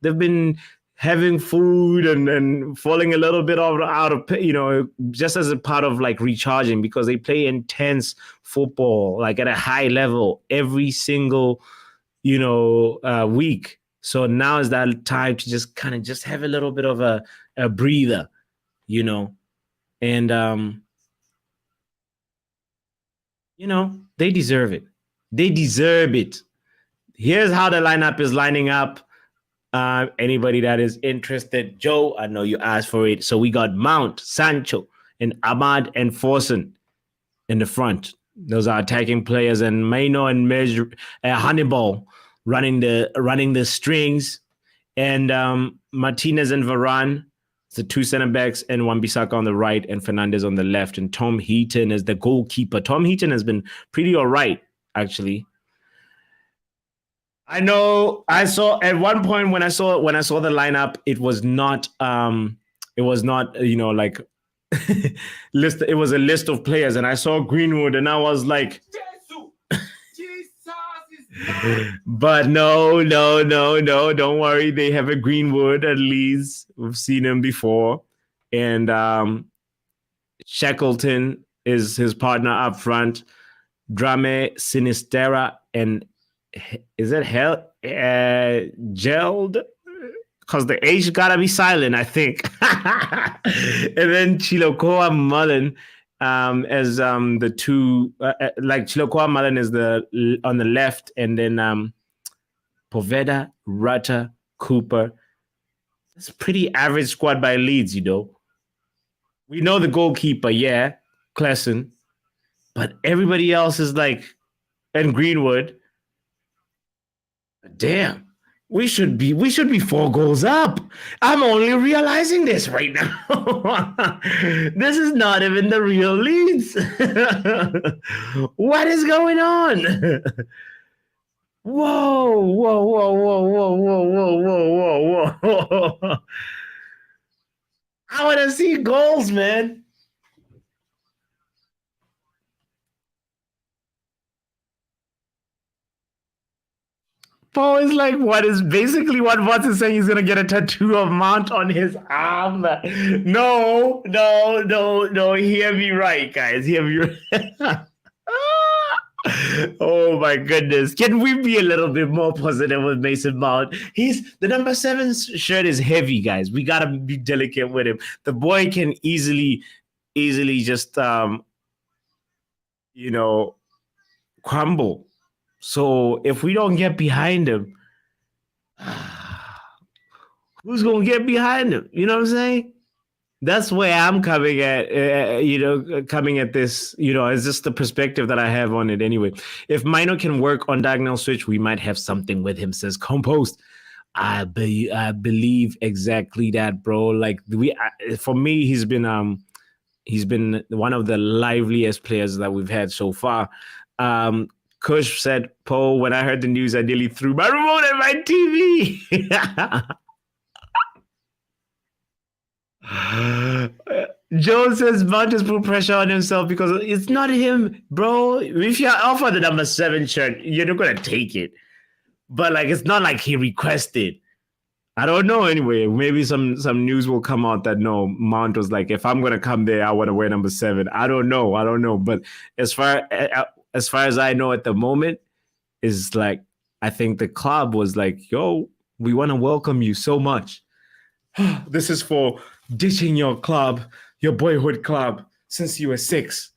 they've been having food and falling a little bit out of, just as a part of like recharging, because they play intense football, like at a high level every single, week. So now is that time to just kind of just have a little bit of a breather, and, they deserve it. Here's how the lineup is lining up. Anybody that is interested, Joe, I know you asked for it. So we got Mount, Sancho, and Ahmad and Forsen in the front. Those are attacking players, and Mano and Hannibal running the strings, and Martinez and Varane, the two center backs, and Wan-Bissaka on the right, and Fernandes on the left, and Tom Heaton is the goalkeeper. Tom Heaton has been pretty all right, actually. I know. I saw at one point when I saw the lineup, it was not like list. It was a list of players, and I saw Greenwood, and I was like. But no, don't worry. They have a Greenwood at Leeds. We've seen him before. And Shackleton is his partner up front. Drame, Sinistera, and is it Geld? Because the H gotta be silent, I think. And then Chilokoa, Mullen, as the two, like Chilokwa Malan is on the left, and then Poveda, Rutter, Cooper. It's a pretty average squad by Leeds, you know. We know the goalkeeper, yeah, Klesson, but everybody else is like, and Greenwood. Damn. We should be 4 goals up. I'm only realizing this right now. This is not even the real Leeds. What is going on? Whoa, whoa, whoa, whoa, whoa, whoa, whoa, whoa, whoa, whoa. I want to see goals, man. Paul is like, what is basically what Watson saying? He's gonna get a tattoo of Mount on his arm. No, no, no, no. Hear me right, guys. Hear me right. Oh my goodness. Can we be a little bit more positive with Mason Mount? He's the number 7 shirt is heavy, guys. We gotta be delicate with him. The boy can easily just crumble. So if we don't get behind him, who's going to get behind him? You know what I'm saying? That's where I'm coming at, coming at this, it's just the perspective that I have on it anyway. If Mino can work on diagonal switch, we might have something with him, says Compost. I believe exactly that, bro. Like for me, he's been one of the liveliest players that we've had so far. Kush said, Paul, when I heard the news, I nearly threw my remote at my TV. Joe says Mount has put pressure on himself because it's not him, bro. If you're offered the number 7 shirt, you're not going to take it. But like, it's not like he requested. I don't know anyway. Maybe some news will come out that no, Mount was like, if I'm going to come there, I want to wear number 7. I don't know. But as far as I know at the moment, is like, I think the club was like, yo, we want to welcome you so much. This is for ditching your club, your boyhood club, since you were 6.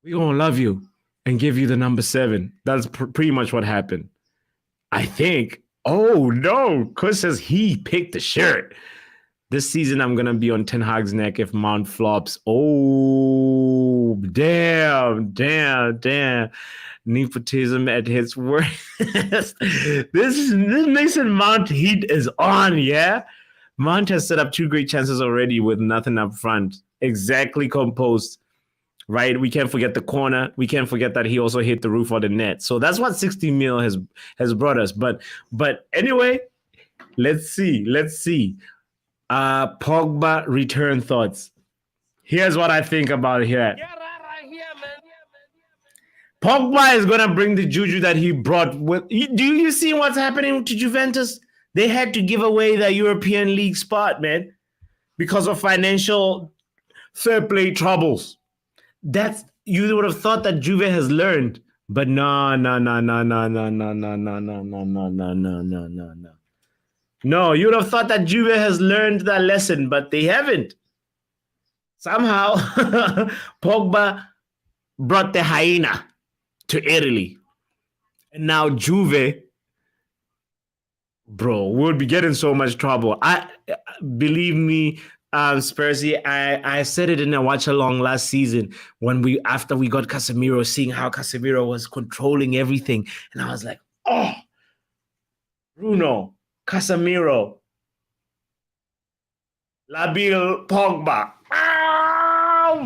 We're going to love you and give you the number 7. That's pretty much what happened. I think. Oh, no. Chris says he picked the shirt. This season, I'm going to be on Ten Hag's neck if Mount flops. Oh, damn. Nepotism at its worst. This Mason Mount heat is on, yeah? Mount has set up 2 great chances already with nothing up front. Exactly composed, right? We can't forget the corner. We can't forget that he also hit the roof of the net. So that's what 60 mil has brought us. But anyway, let's see. Pogba return thoughts. Here's what I think about here. Pogba is going to bring the juju that he brought with. Do you see what's happening to Juventus? They had to give away the European League spot, man, because of financial fair play troubles. You would have thought that Juve has learned, but no. No, you would have thought that Juve has learned that lesson, but they haven't. Somehow, Pogba brought the hyena to Italy. And now Juve, bro, we'll be getting so much trouble. Believe me, Spursy, I said it in a watch along last season after we got Casemiro, seeing how Casemiro was controlling everything. And I was like, oh, Bruno, Casemiro, Labil, Pogba.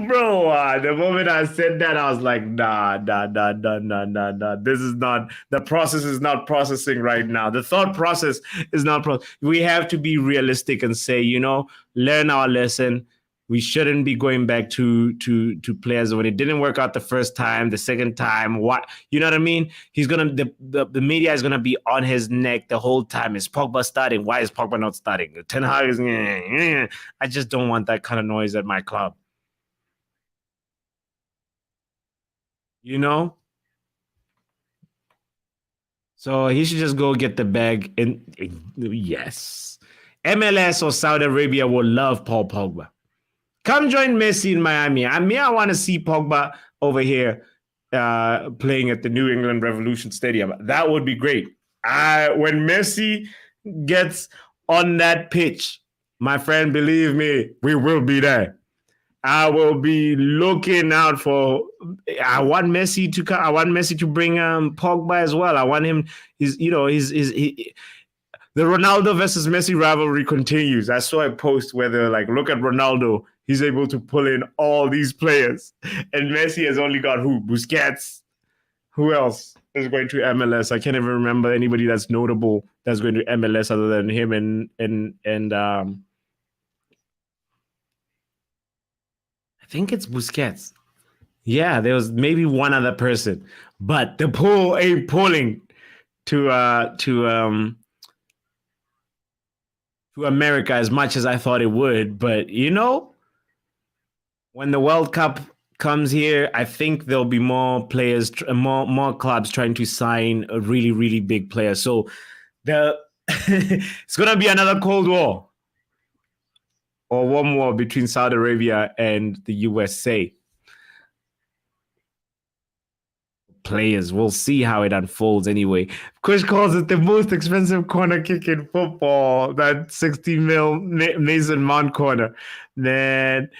Bro, the moment I said that, I was like, nah. This is not, the process is not processing right now. The thought process is not, we have to be realistic and say, learn our lesson. We shouldn't be going back to players when it didn't work out the first time, the second time. What, you know what I mean? He's the media is gonna be on his neck the whole time. Is Pogba starting? Why is Pogba not starting? Ten Hag is. I just don't want that kind of noise at my club. So he should just go get the bag. Yes. MLS or Saudi Arabia will love Paul Pogba. Come join Messi in Miami. I want to see Pogba over here playing at the New England Revolution Stadium. That would be great. When Messi gets on that pitch, my friend, believe me, we will be there. I will be looking out for. I want Messi to come. I want Messi to bring Pogba as well. I want him. The Ronaldo versus Messi rivalry continues. I saw a post where they're like, look at Ronaldo. He's able to pull in all these players. And Messi has only got who? Busquets. Who else is going to MLS? I can't even remember anybody that's notable that's going to MLS other than him and I think it's Busquets. Yeah, there was maybe one other person. But the pool ain't pulling to America as much as I thought it would. But, when the World Cup comes here, I think there'll be more players, more clubs trying to sign a really, really big player. So it's going to be another Cold War or warm war between Saudi Arabia and the USA. Players. We'll see how it unfolds anyway. Kush calls it the most expensive corner kick in football, that 60 mil Mason Mount corner. Then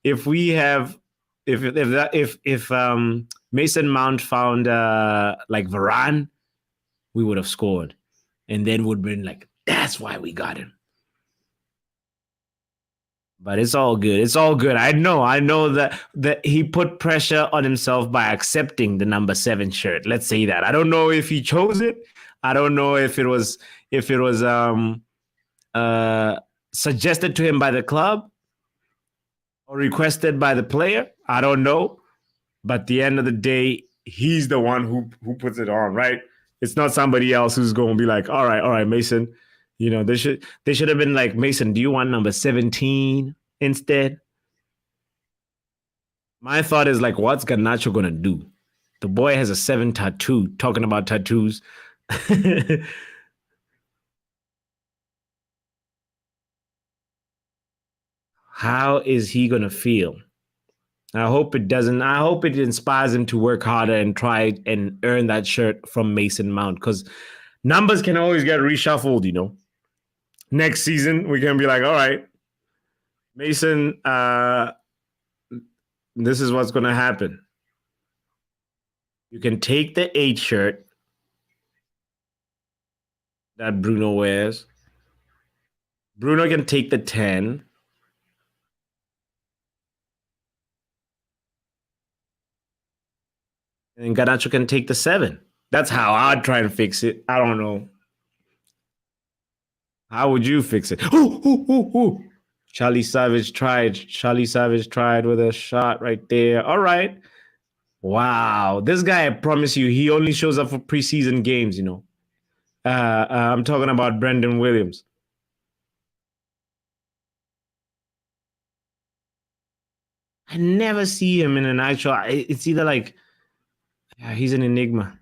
if we have if Mason Mount found like Varane, we would have scored. And then would have been like, that's why we got him. But it's all good. It's all good. I know that he put pressure on himself by accepting the number 7 shirt. Let's say that. I don't know if he chose it. I don't know if it was suggested to him by the club or requested by the player. I don't know. But at the end of the day, he's the one who puts it on, right? It's not somebody else who's going to be like, all right, Mason. They should have been like, Mason, do you want number 17 instead? My thought is like, what's Garnacho going to do? The boy has a 7 tattoo, talking about tattoos. How is he going to feel? I hope it inspires him to work harder and try and earn that shirt from Mason Mount, because numbers can always get reshuffled, Next season, we can be like, all right, Mason, this is what's going to happen. You can take the 8 shirt that Bruno wears. Bruno can take the 10. And Garnacho can take the 7. That's how I'd try and fix it. I don't know. How would you fix it? Ooh. Charlie Savage tried with a shot right there. All right. Wow. This guy, I promise you, he only shows up for preseason games, I'm talking about Brendan Williams. I never see him in an actual... It's either like... he's an enigma.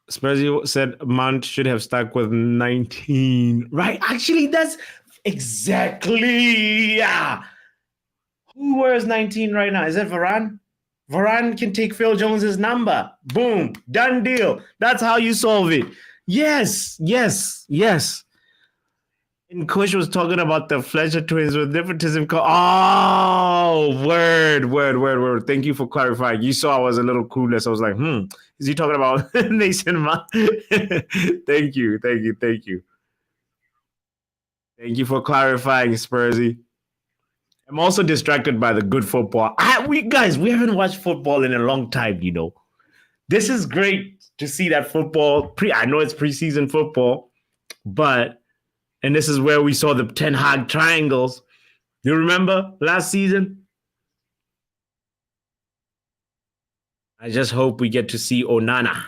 Spursy said Mount should have stuck with 19. Right? Actually, that's exactly. Yeah. Who wears 19 right now? Is that Varane? Varane can take Phil Jones's number. Boom. Done deal. That's how you solve it. Yes. And Kush was talking about the Fletcher twins with nepotism. Oh, word. Thank you for clarifying. You saw I was a little clueless. I was like, is he talking about Mason Mount? Thank you. Thank you for clarifying, Spursy. I'm also distracted by the good football. We haven't watched football in a long time, This is great to see that football. I know it's preseason football, and this is where we saw the Ten Hag triangles. You remember last season? I just hope we get to see Onana.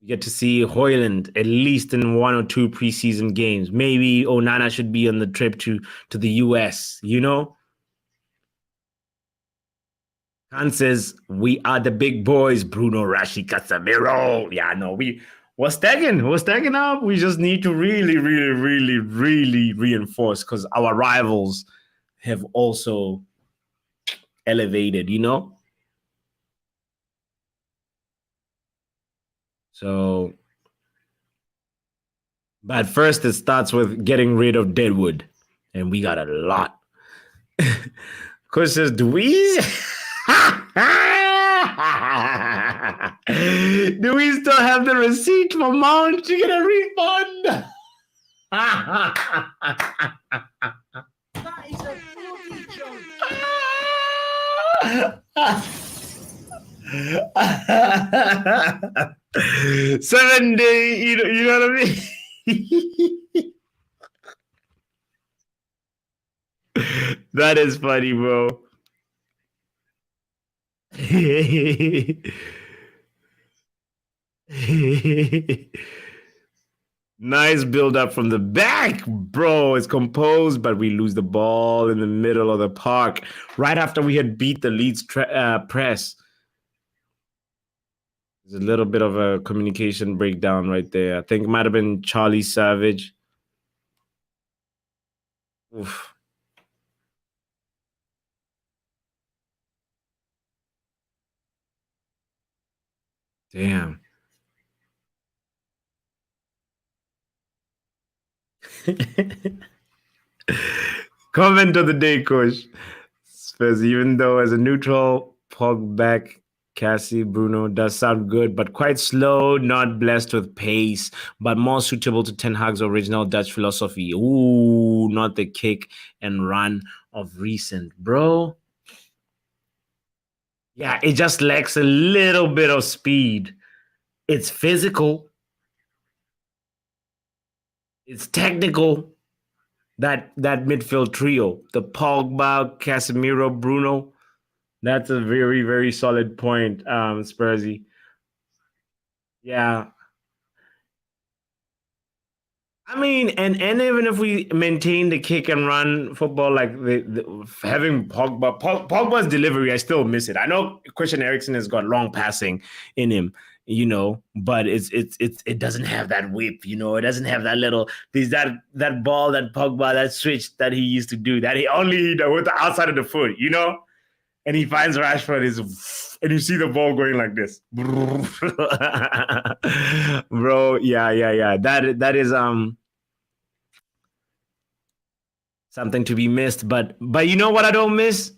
We get to see Haaland at least in 1 or 2 preseason games. Maybe Onana should be on the trip to the US, Khan says, we are the big boys, Bruno, Rashi, Casemiro. Yeah, no, we We're stacking up. We just need to really, really, really, really reinforce because our rivals have also elevated, you know? So, but first it starts with getting rid of Deadwood. And we got a lot. Coach says, do we? Do we still have the receipt for Mount to get a refund? That is a bloody joke. 7 day, you know what I mean? That is funny, bro. Nice build up from the back, bro. It's composed, but we lose the ball in the middle of the park right after we had beat the Leeds press. There's a little bit of a communication breakdown right there. I think it might have been Charlie Savage. Oof. Damn. Comment of the day, coach. Says, even though as a neutral, Pogba, Cassie, Bruno does sound good, but quite slow, not blessed with pace, but more suitable to Ten Hag's original Dutch philosophy. Ooh, not the kick and run of recent, bro. Yeah, it just lacks a little bit of speed. It's physical. It's technical. That midfield trio, the Pogba, Casemiro, Bruno, that's a very, very solid point, Spursy. Yeah. I mean, and even if we maintain the kick and run football, like having Pogba's delivery, I still miss it. I know Christian Eriksen has got long passing in him, you know, but it doesn't have that whip, you know. It doesn't have that little that ball, that Pogba, that switch that he used to do, that he only with the outside of the foot, you know. And he finds Rashford and you see the ball going like this. Bro, yeah. That is something to be missed. But you know what I don't miss?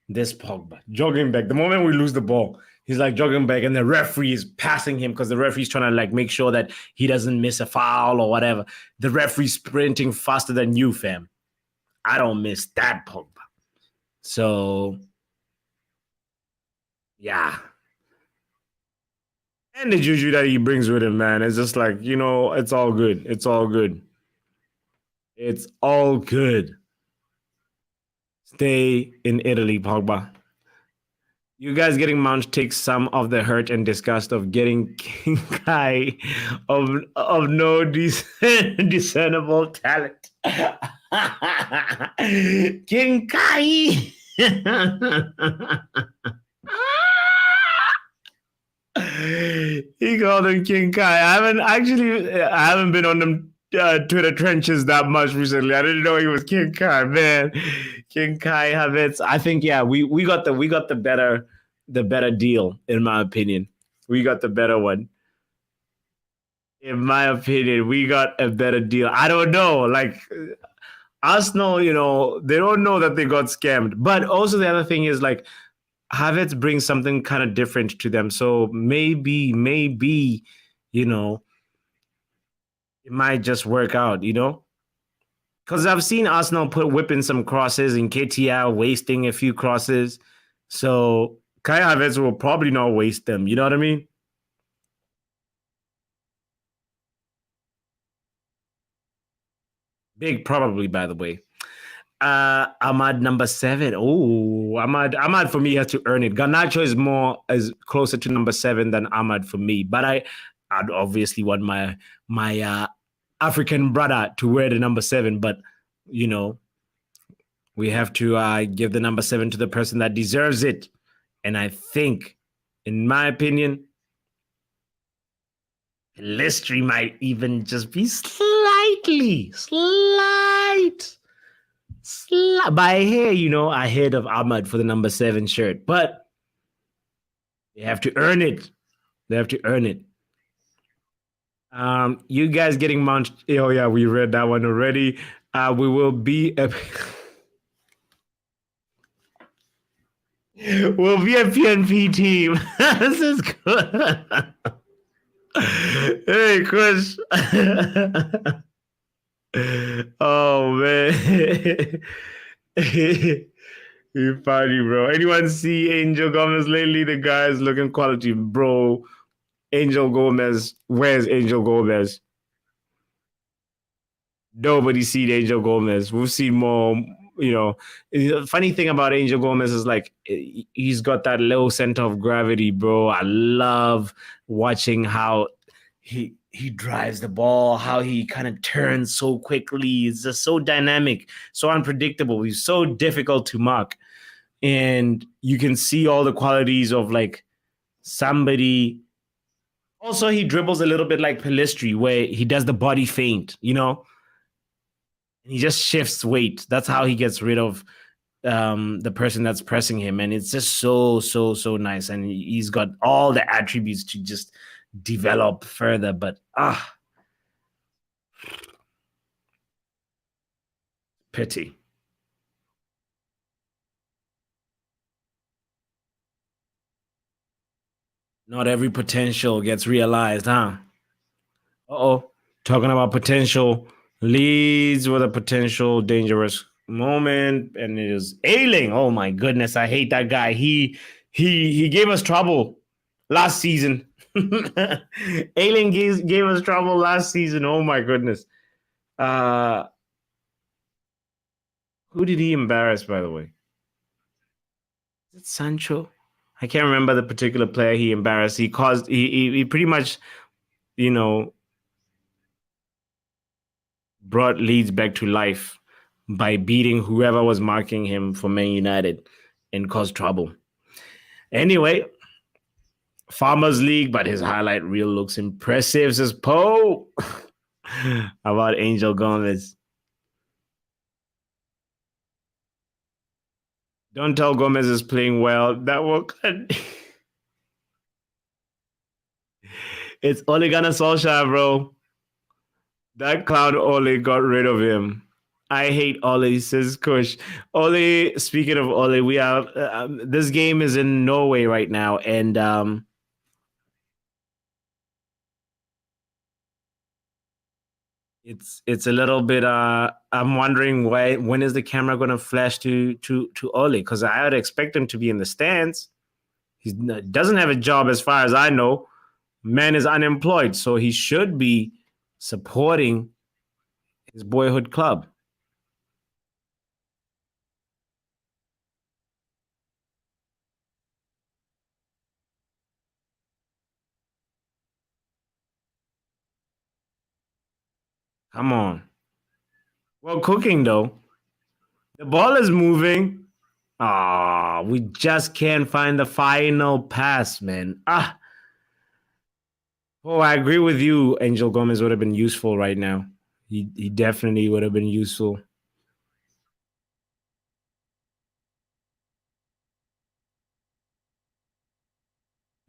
This Pogba jogging back. The moment we lose the ball, he's like jogging back, and the referee is passing him because the referee's trying to like make sure that he doesn't miss a foul or whatever. The referee's sprinting faster than you, fam. I don't miss that Pogba. So yeah. And the juju that he brings with him, man, it's just like, you know, it's all good. It's all good. It's all good. Stay in Italy, Pogba. You guys getting Mount takes some of the hurt and disgust of getting King Kai of no discernible talent. King Kai. He called him King Kai. I haven't been on them Twitter trenches that much recently. I didn't know he was King Kai, man. King Kai Havertz. I think we got the better deal, in my opinion. We got the better one. In my opinion, we got a better deal. I don't know, like Arsenal, you know, they don't know that they got scammed. But also the other thing is like Havertz brings something kind of different to them. So maybe, you know, it might just work out, you know? Because I've seen Arsenal whipping some crosses and KTR wasting a few crosses. So Kai Havertz will probably not waste them. You know what I mean? Big probably, by the way. Ahmad number 7. Oh, Ahmad for me has to earn it. Garnacho is closer to number 7 than Ahmad for me. But I'd obviously want my African brother to wear the number 7. But you know, we have to give the number 7 to the person that deserves it. And I think, in my opinion, Pelistri might even just be slight. By a hair, ahead of Ahmad for the number 7 shirt. But they have to earn it. They have to earn it. You guys getting Mount? Oh yeah, we read that one already. We will be we'll be a PNP team. This is good. Hey, Chris. Oh man. You funny, bro. Anyone see Angel Gomez lately? The guy's looking quality, bro. Angel Gomez. Where's Angel Gomez? Nobody seen Angel Gomez. We've seen more, The funny thing about Angel Gomez is like he's got that low center of gravity, bro. I love watching how he drives the ball, how he kind of turns so quickly. It's just so dynamic, so unpredictable. He's so difficult to mark. And you can see all the qualities of like somebody. Also, he dribbles a little bit like Pelistri, where he does the body feint, He just shifts weight. That's how he gets rid of the person that's pressing him. And it's just so nice. And he's got all the attributes to just develop further. But pity. Not every potential gets realized, huh? Uh-oh. Talking about potential, Leeds with a potential dangerous moment, and it is Ailing. Oh my goodness, I hate that guy. He gave us trouble last season. Ailing gave us trouble last season. Oh my goodness. Who did he embarrass, by the way? Is it Sancho? I can't remember the particular player he embarrassed. He pretty much, brought Leeds back to life by beating whoever was marking him for Man United and caused trouble. Anyway, Farmers League, but his highlight reel looks impressive, says Poe. How about Angel Gomez? Don't tell Gomez is playing well. That will It's Ole Gunnar Solskjaer, bro. That clown Ole got rid of him. I hate Ole, says Kush. Ole, speaking of Ole, we are this game is in Norway right now, and it's a little bit I'm wondering when is the camera gonna flash to Ole, because I would expect him to be in the stands. He doesn't have a job as far as I know. Man is unemployed, so he should be supporting his boyhood club. Come on. Well, cooking though. The ball is moving. We just can't find the final pass, man. Oh, I agree with you. Angel Gomez would have been useful right now. He definitely would have been useful.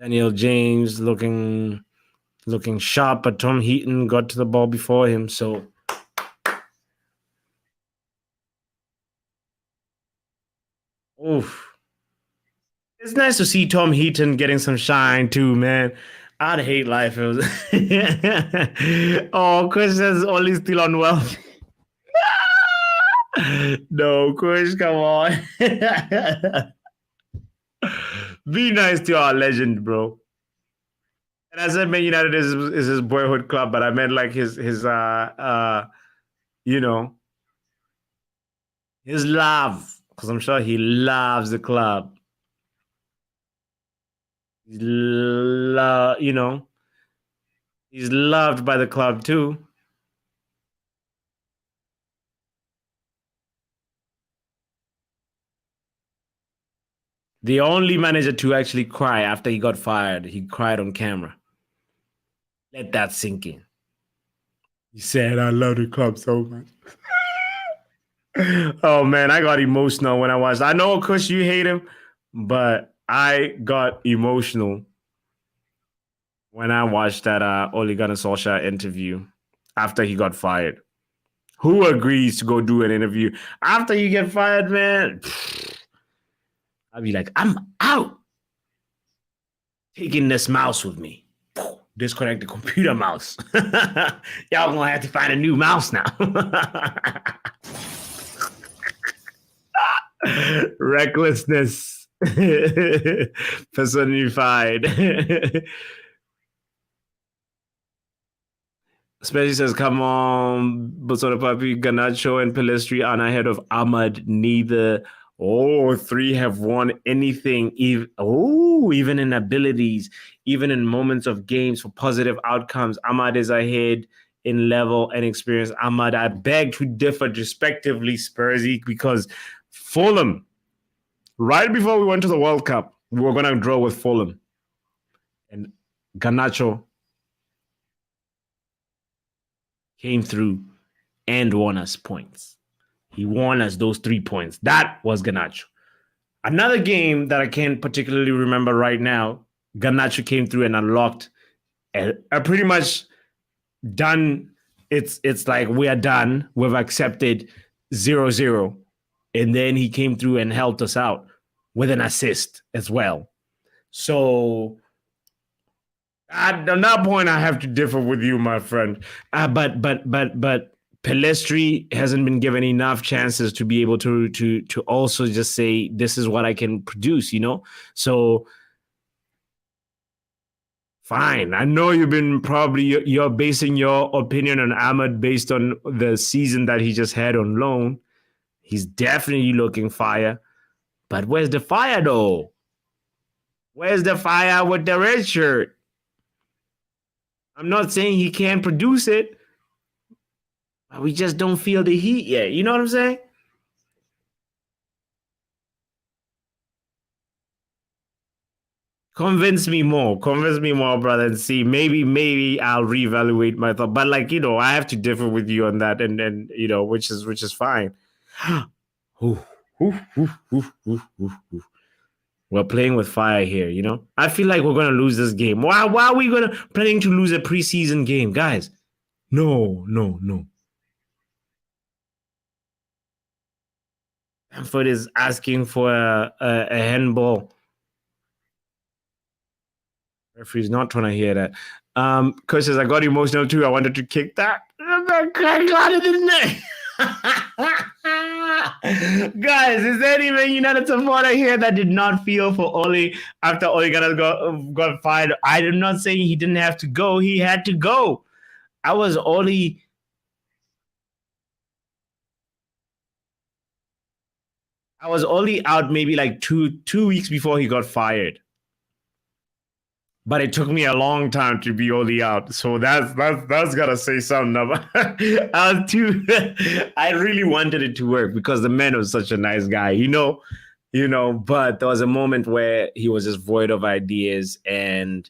Daniel James looking sharp, but Tom Heaton got to the ball before him. So oof. It's nice to see Tom Heaton getting some shine too, man. I'd hate life. It was oh, Chris says Ollie's still unwell. No, Chris, come on. Be nice to our legend, bro. And I said Man United is his boyhood club, but I meant like his you know, his love. Because I'm sure he loves the club. He's loved by the club too. The only manager to actually cry after he got fired, he cried on camera. Let that sink in. He said, I love the club so much. Oh, man, I got emotional when I watched. I know, Kush, you hate him, but I got emotional when I watched that Ole Gunnar Solskjaer interview after he got fired. Who agrees to go do an interview after you get fired, man? I'd be like, I'm out. Taking this mouse with me. Disconnect the computer mouse. Y'all gonna have to find a new mouse now. Recklessness personified. Especially says, come on, botswanapapi, Garnacho, and Pelistri are ahead of Ahmad. Neither. Oh, three have won anything. Even in abilities, even in moments of games for positive outcomes. Ahmad is ahead in level and experience. Ahmad, I beg to differ, respectively, Spursy, because Fulham, right before we went to the World Cup, we were going to draw with Fulham. And Garnacho came through and won us points. He won us those 3 points. That was Garnacho. Another game that I can't particularly remember right now, Garnacho came through and unlocked a pretty much done. It's like we are done. We've accepted 0-0. And then he came through and helped us out with an assist as well. So on that point, I have to differ with you, my friend. But Pelistri hasn't been given enough chances to be able to also just say this is what I can produce, So fine. I know you've been you're basing your opinion on Ahmed based on the season that he just had on loan. He's definitely looking fire. But where's the fire though? Where's the fire with the red shirt? I'm not saying he can't produce it, but we just don't feel the heat yet. You know what I'm saying? Convince me more, brother, and see. Maybe I'll reevaluate my thought. But I have to differ with you on that, and which is fine. We're playing with fire here. I feel like we're gonna lose this game. Why are we planning to lose a preseason game, guys? No. Stanford is asking for a handball. Referee's not trying to hear that. Coach says, I got emotional too. I wanted to kick that. I got it in there. Guys, is there any Man United supporter here that did not feel for Ole after Ole got fired? I'm not saying he didn't have to go. He had to go. I was only out maybe like two weeks before he got fired. But it took me a long time to be only out, so that's gotta say something about. I really wanted it to work because the man was such a nice guy, But there was a moment where he was just void of ideas, and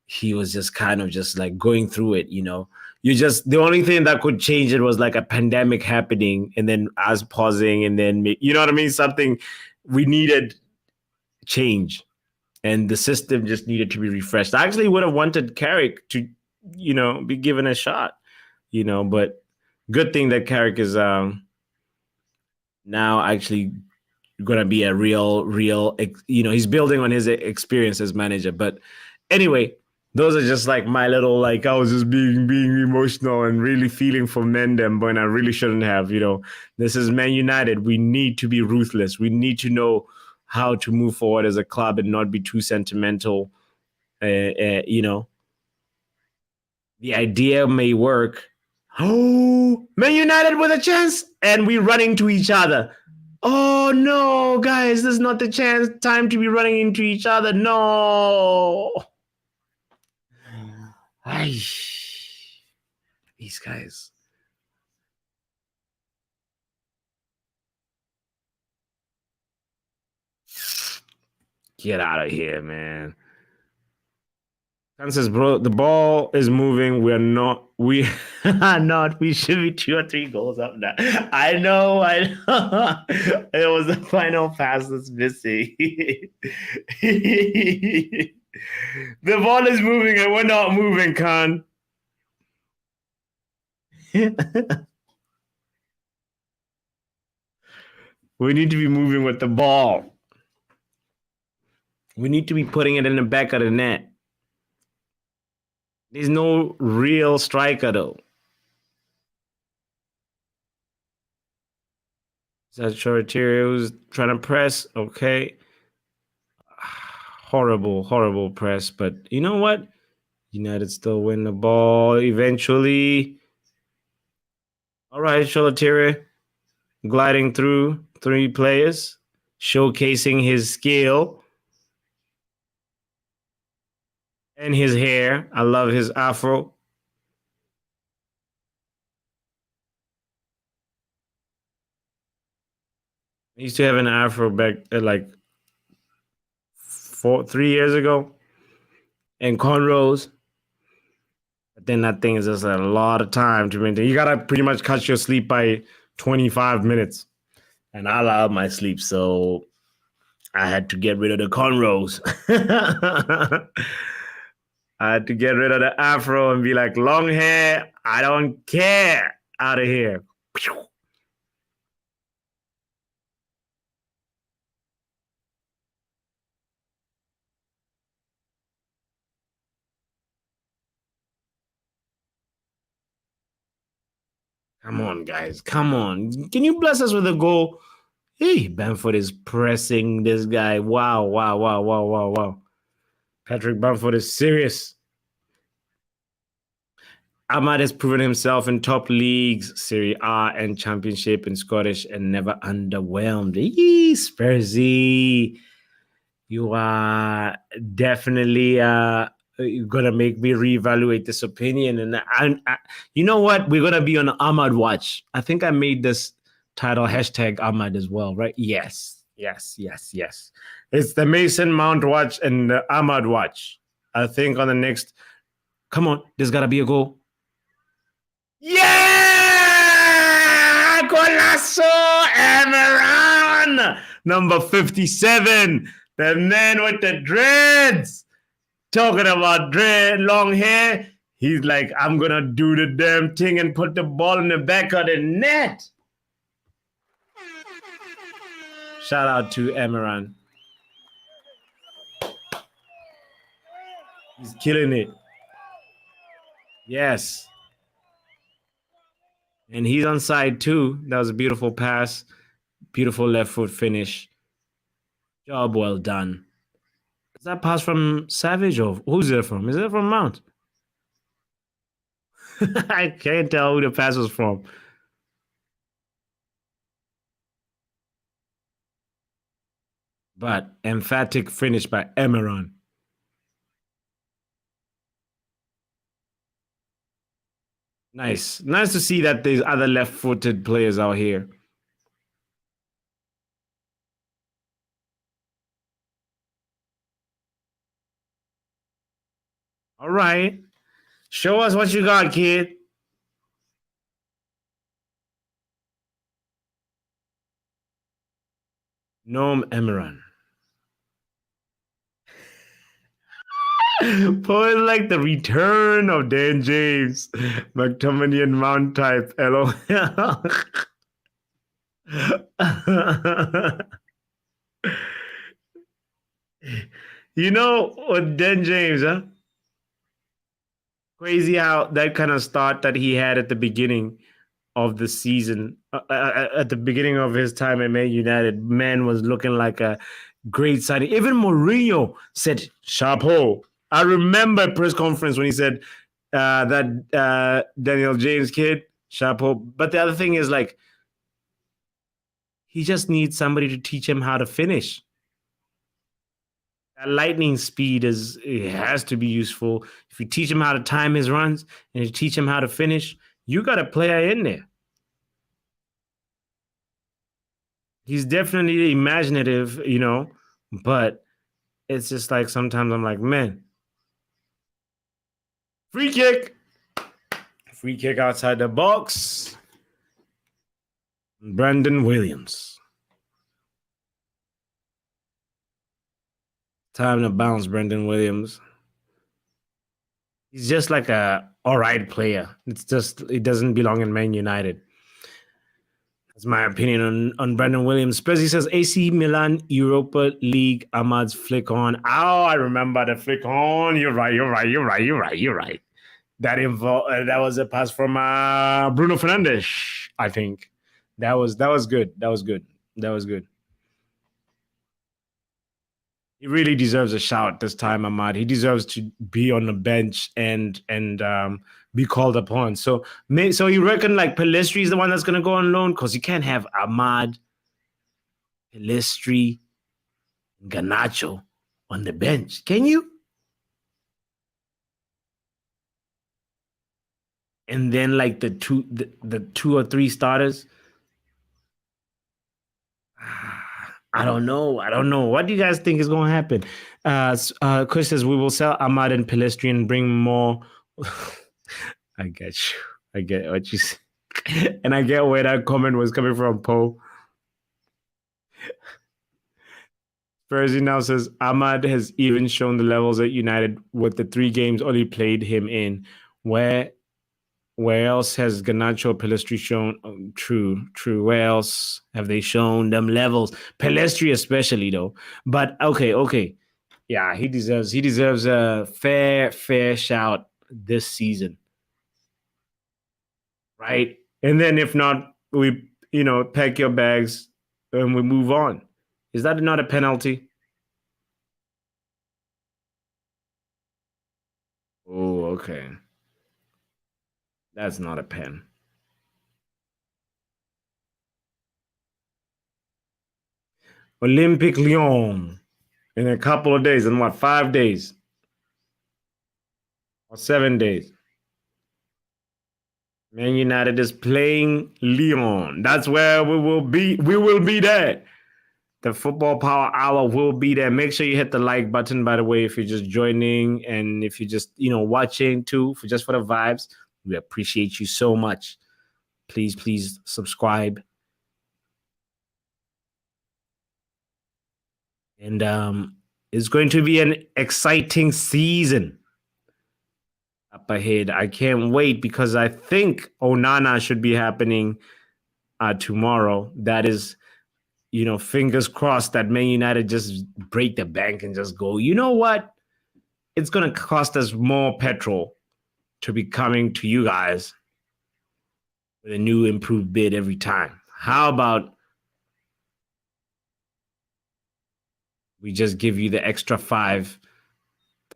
he was just kind of just like going through it, the only thing that could change it was like a pandemic happening, and then us pausing, and then you know what I mean. Something we needed change. And the system just needed to be refreshed. I actually would have wanted Carrick to, be given a shot, but good thing that Carrick is now actually going to be a real, he's building on his experience as manager. But anyway, those are just like my little, I was just being emotional and really feeling for Mendem when I really shouldn't have, This is Man United. We need to be ruthless. We need to know how to move forward as a club and not be too sentimental. The idea may work. Oh, Man United with a chance, and we're running to each other. Oh no, guys, this is not the time to be running into each other. No. These guys. Get out of here, man. Says, bro, the ball is moving. We're not. We are not. We should be 2 or 3 goals up now. I know. I know. It was the final pass that's missing. The ball is moving and we're not moving, Khan. We need to be moving with the ball. We need to be putting it in the back of the net. There's no real striker, though. Sancho trying to press. Okay. Horrible press. But you know what? United still win the ball eventually. All right, Cholatere gliding through 3 players, showcasing his skill and his hair. I love his afro. I used to have an afro back like 3 years ago, and cornrows. But then that thing is just a lot of time to maintain. You gotta pretty much cut your sleep by 25 minutes. And I love my sleep, so I had to get rid of the cornrows. I had to get rid of the afro and be like, long hair, I don't care. Out of here. Come on, guys. Come on. Can you bless us with a goal? Hey, Bamford is pressing this guy. Wow. Patrick Bamford is serious. Ahmad has proven himself in top leagues, Serie A and Championship in Scottish, and never underwhelmed. Yee, Spursy. You are definitely gonna make me reevaluate this opinion. And you know what? We're gonna be on Ahmad watch. I think I made this title hashtag Ahmad as well, right? Yes. It's the Mason Mount watch and the Ahmad watch. I think on the next. Come on, there's gotta be a goal. Yeah! Golazo Emeran! Number 57. The man with the dreads. Talking about long hair. He's like, I'm going to do the damn thing and put the ball in the back of the net. Shout out to Emeran. He's killing it. Yes. And he's on side too. That was a beautiful pass. Beautiful left foot finish. Job well done. Is that pass from Savage or who's it from? Is it from Mount? I can't tell who the pass was from. But emphatic finish by Emeran. Nice. Nice to see that there's other left-footed players out here. All right. Show us what you got, kid. Noam Emeran. Poet like the return of Dan James, McTominay and Mount type. LOL. You know what, Dan James, huh? Crazy how that kind of start that he had at the beginning of the season, at the beginning of his time at Man United, man was looking like a great signing. Even Mourinho said, chapeau. I remember a press conference when he said that Daniel James kid, chapeau. But the other thing is like, he just needs somebody to teach him how to finish. That lightning speed it has to be useful. If you teach him how to time his runs and you teach him how to finish, you got a player in there. He's definitely imaginative, but it's just like sometimes I'm like, man, Free kick. Free kick outside the box. Brandon Williams. Time to bounce, Brandon Williams. He's just like a all right player. It's just it doesn't belong in Man United. That's my opinion on Brandon Williams. Spezzy says AC Milan Europa League Ahmad's flick on. Oh, I remember the flick on. You're right. That was a pass from Bruno Fernandes, I think. That was good. That was good. He really deserves a shout this time, Ahmad. He deserves to be on the bench and be called upon. So you reckon like Pellistri is the one that's going to go on loan? Because you can't have Ahmad, Pellistri, Garnacho on the bench. Can you? And then like the two or three starters. I don't know. What do you guys think is going to happen? Chris says we will sell Ahmad and Pellistri and bring more. I get you. I get what you say. And I get where that comment was coming from, Poe. Percy now says Ahmad has even shown the levels at United with the 3 games Oli played him in. Where else has Garnacho Pellistri shown? True. Where else have they shown them levels? Pellistri especially, though. But okay. Yeah, he deserves a fair shout this season. Right? And then if not, we, pack your bags and we move on. Is that not a penalty? Oh, okay. That's not a pen. Olympique Lyon in a couple of days. In what, 5 days? Or 7 days? Man United is playing Lyon. That's where we will be. We will be there. The Football Power Hour will be there. Make sure you hit the like button, by the way, if you're just joining and if you're just, watching too, for the vibes. We appreciate you so much. Please subscribe. And it's going to be an exciting season up ahead. I can't wait because I think Onana should be happening tomorrow. That is, fingers crossed that Man United just break the bank and just go, you know what? It's going to cost us more petrol to be coming to you guys with a new improved bid every time. How about we just give you the extra 5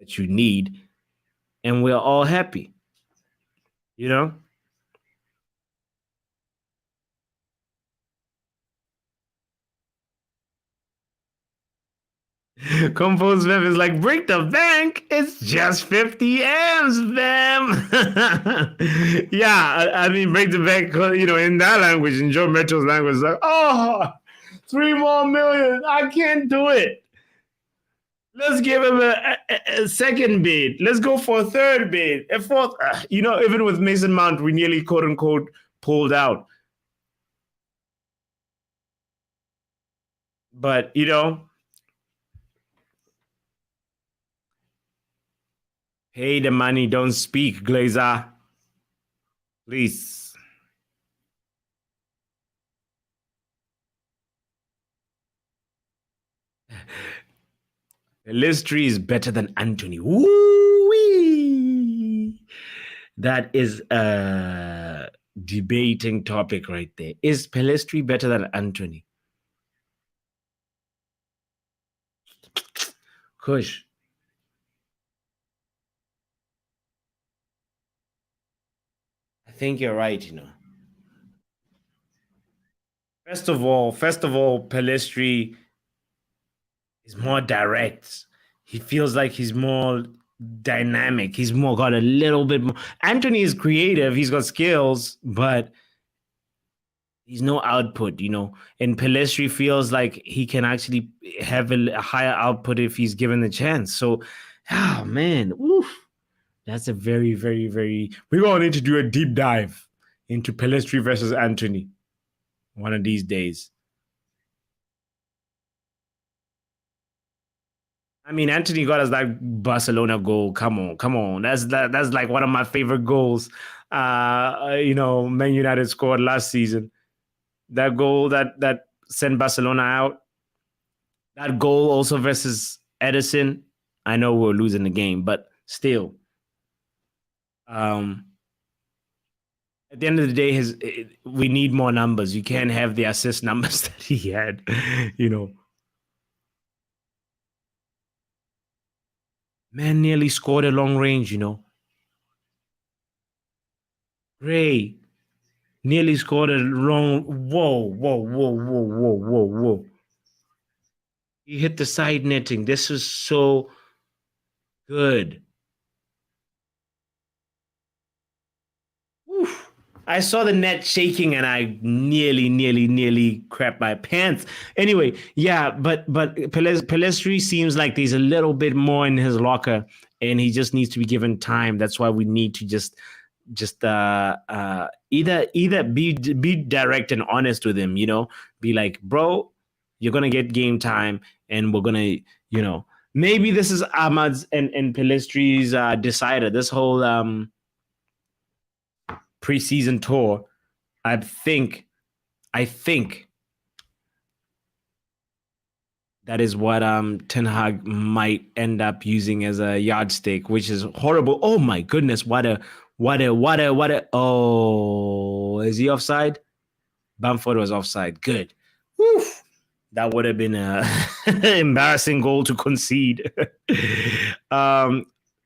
that you need and we're all happy, Compose Vem is like, break the bank. It's just 50 M's, Vem. Yeah, I mean, break the bank, in that language, in Joe Metro's language, like, 3 more million. I can't do it. Let's give him a second bid. Let's go for a third bid. A fourth. Even with Mason Mount, we nearly, quote unquote, pulled out. But, pay the money, don't speak, Glazer. Please. Pellistri is better than Antony. Woo-wee. That is a debating topic right there. Is Pellistri better than Antony? Kush. I think you're right, First of all, Pellistri is more direct. He feels like he's more dynamic. He's got a little bit more. Antony is creative. He's got skills, but he's no output, And Pellistri feels like he can actually have a higher output if he's given the chance. So, man, oof. That's a very, very, very. We're gonna need to do a deep dive into Pelistri versus Antony one of these days. I mean, Antony got us that Barcelona goal. Come on. That's like one of my favorite goals. Man United scored last season. That goal that sent Barcelona out. That goal also versus Edison. I know we're losing the game, but still. At the end of the day, we need more numbers. You can't have the assist numbers that he had, Man nearly scored a long range, Ray nearly scored a long. Whoa. He hit the side netting. This is so good. Oof. I saw the net shaking and I nearly crapped my pants. Anyway, yeah, but Pelistri seems like there's a little bit more in his locker and he just needs to be given time. That's why we need to just either be direct and honest with him, be like, bro, you're gonna get game time and we're gonna, maybe this is Ahmad's and Pelistri's decider. This whole preseason tour, I think that is what Ten Hag might end up using as a yardstick, which is horrible. Oh my goodness, what a oh, is he offside? Bamford was offside. Good. Woof. That would have been an embarrassing goal to concede.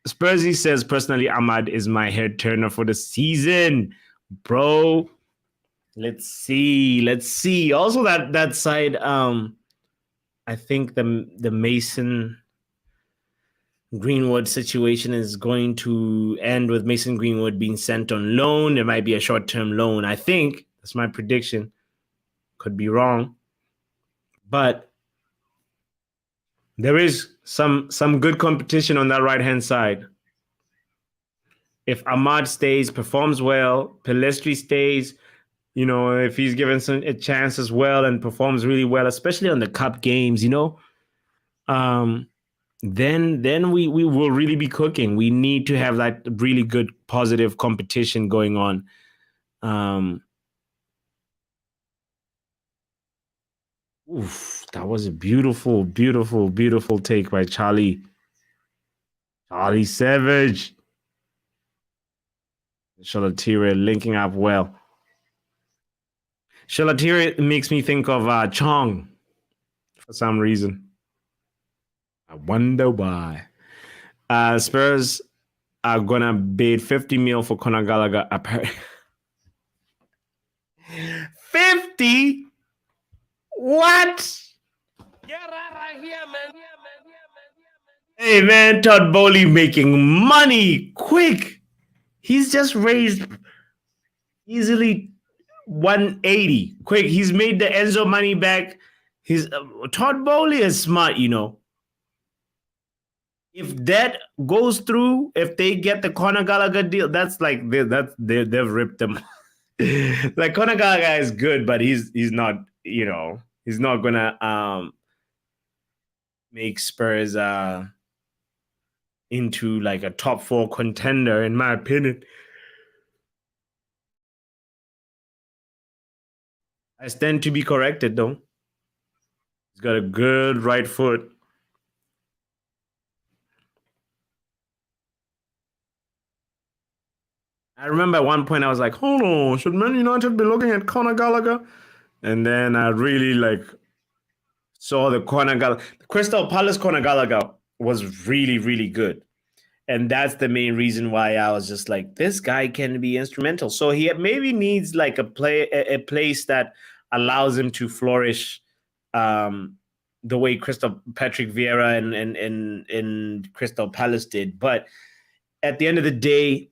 Spursy says, personally, Ahmad is my head turner for the season. Bro, let's see. Also, that side, I think the Mason Greenwood situation is going to end with Mason Greenwood being sent on loan. There might be a short-term loan. I think that's my prediction. Could be wrong. But there is some good competition on that right-hand side. If Ahmad stays, performs well, Pelistri stays, if he's given a chance as well and performs really well, especially on the cup games, then we will really be cooking. We need to have that really good, positive competition going on. That was a beautiful take by Charlie Savage. Shalatiri linking up well. Shalatiri makes me think of Chong for some reason. I wonder why. Spurs are gonna bid 50 mil for Conor Gallagher. 50? What? Get right here, man. Hey man, Todd Bowley making money quick. He's just raised easily 180 quick. He's made the Enzo money back. He's Todd Bowley is smart, If that goes through, if they get the Conor Gallagher deal, that's like they've ripped them. Like Conor Gallagher is good, but he's not, he's not gonna make Spurs into like a top 4 contender, in my opinion. I stand to be corrected, though. He's got a good right foot. I remember at one point I was like, hold on, should Man United be looking at Conor Gallagher? And then I really saw the Conor Gallagher. Crystal Palace Conor Gallagher was really, really good. And that's the main reason why I was just like, this guy can be instrumental. So he maybe needs like a place that allows him to flourish the way Patrick Vieira and Crystal Palace did. But at the end of the day,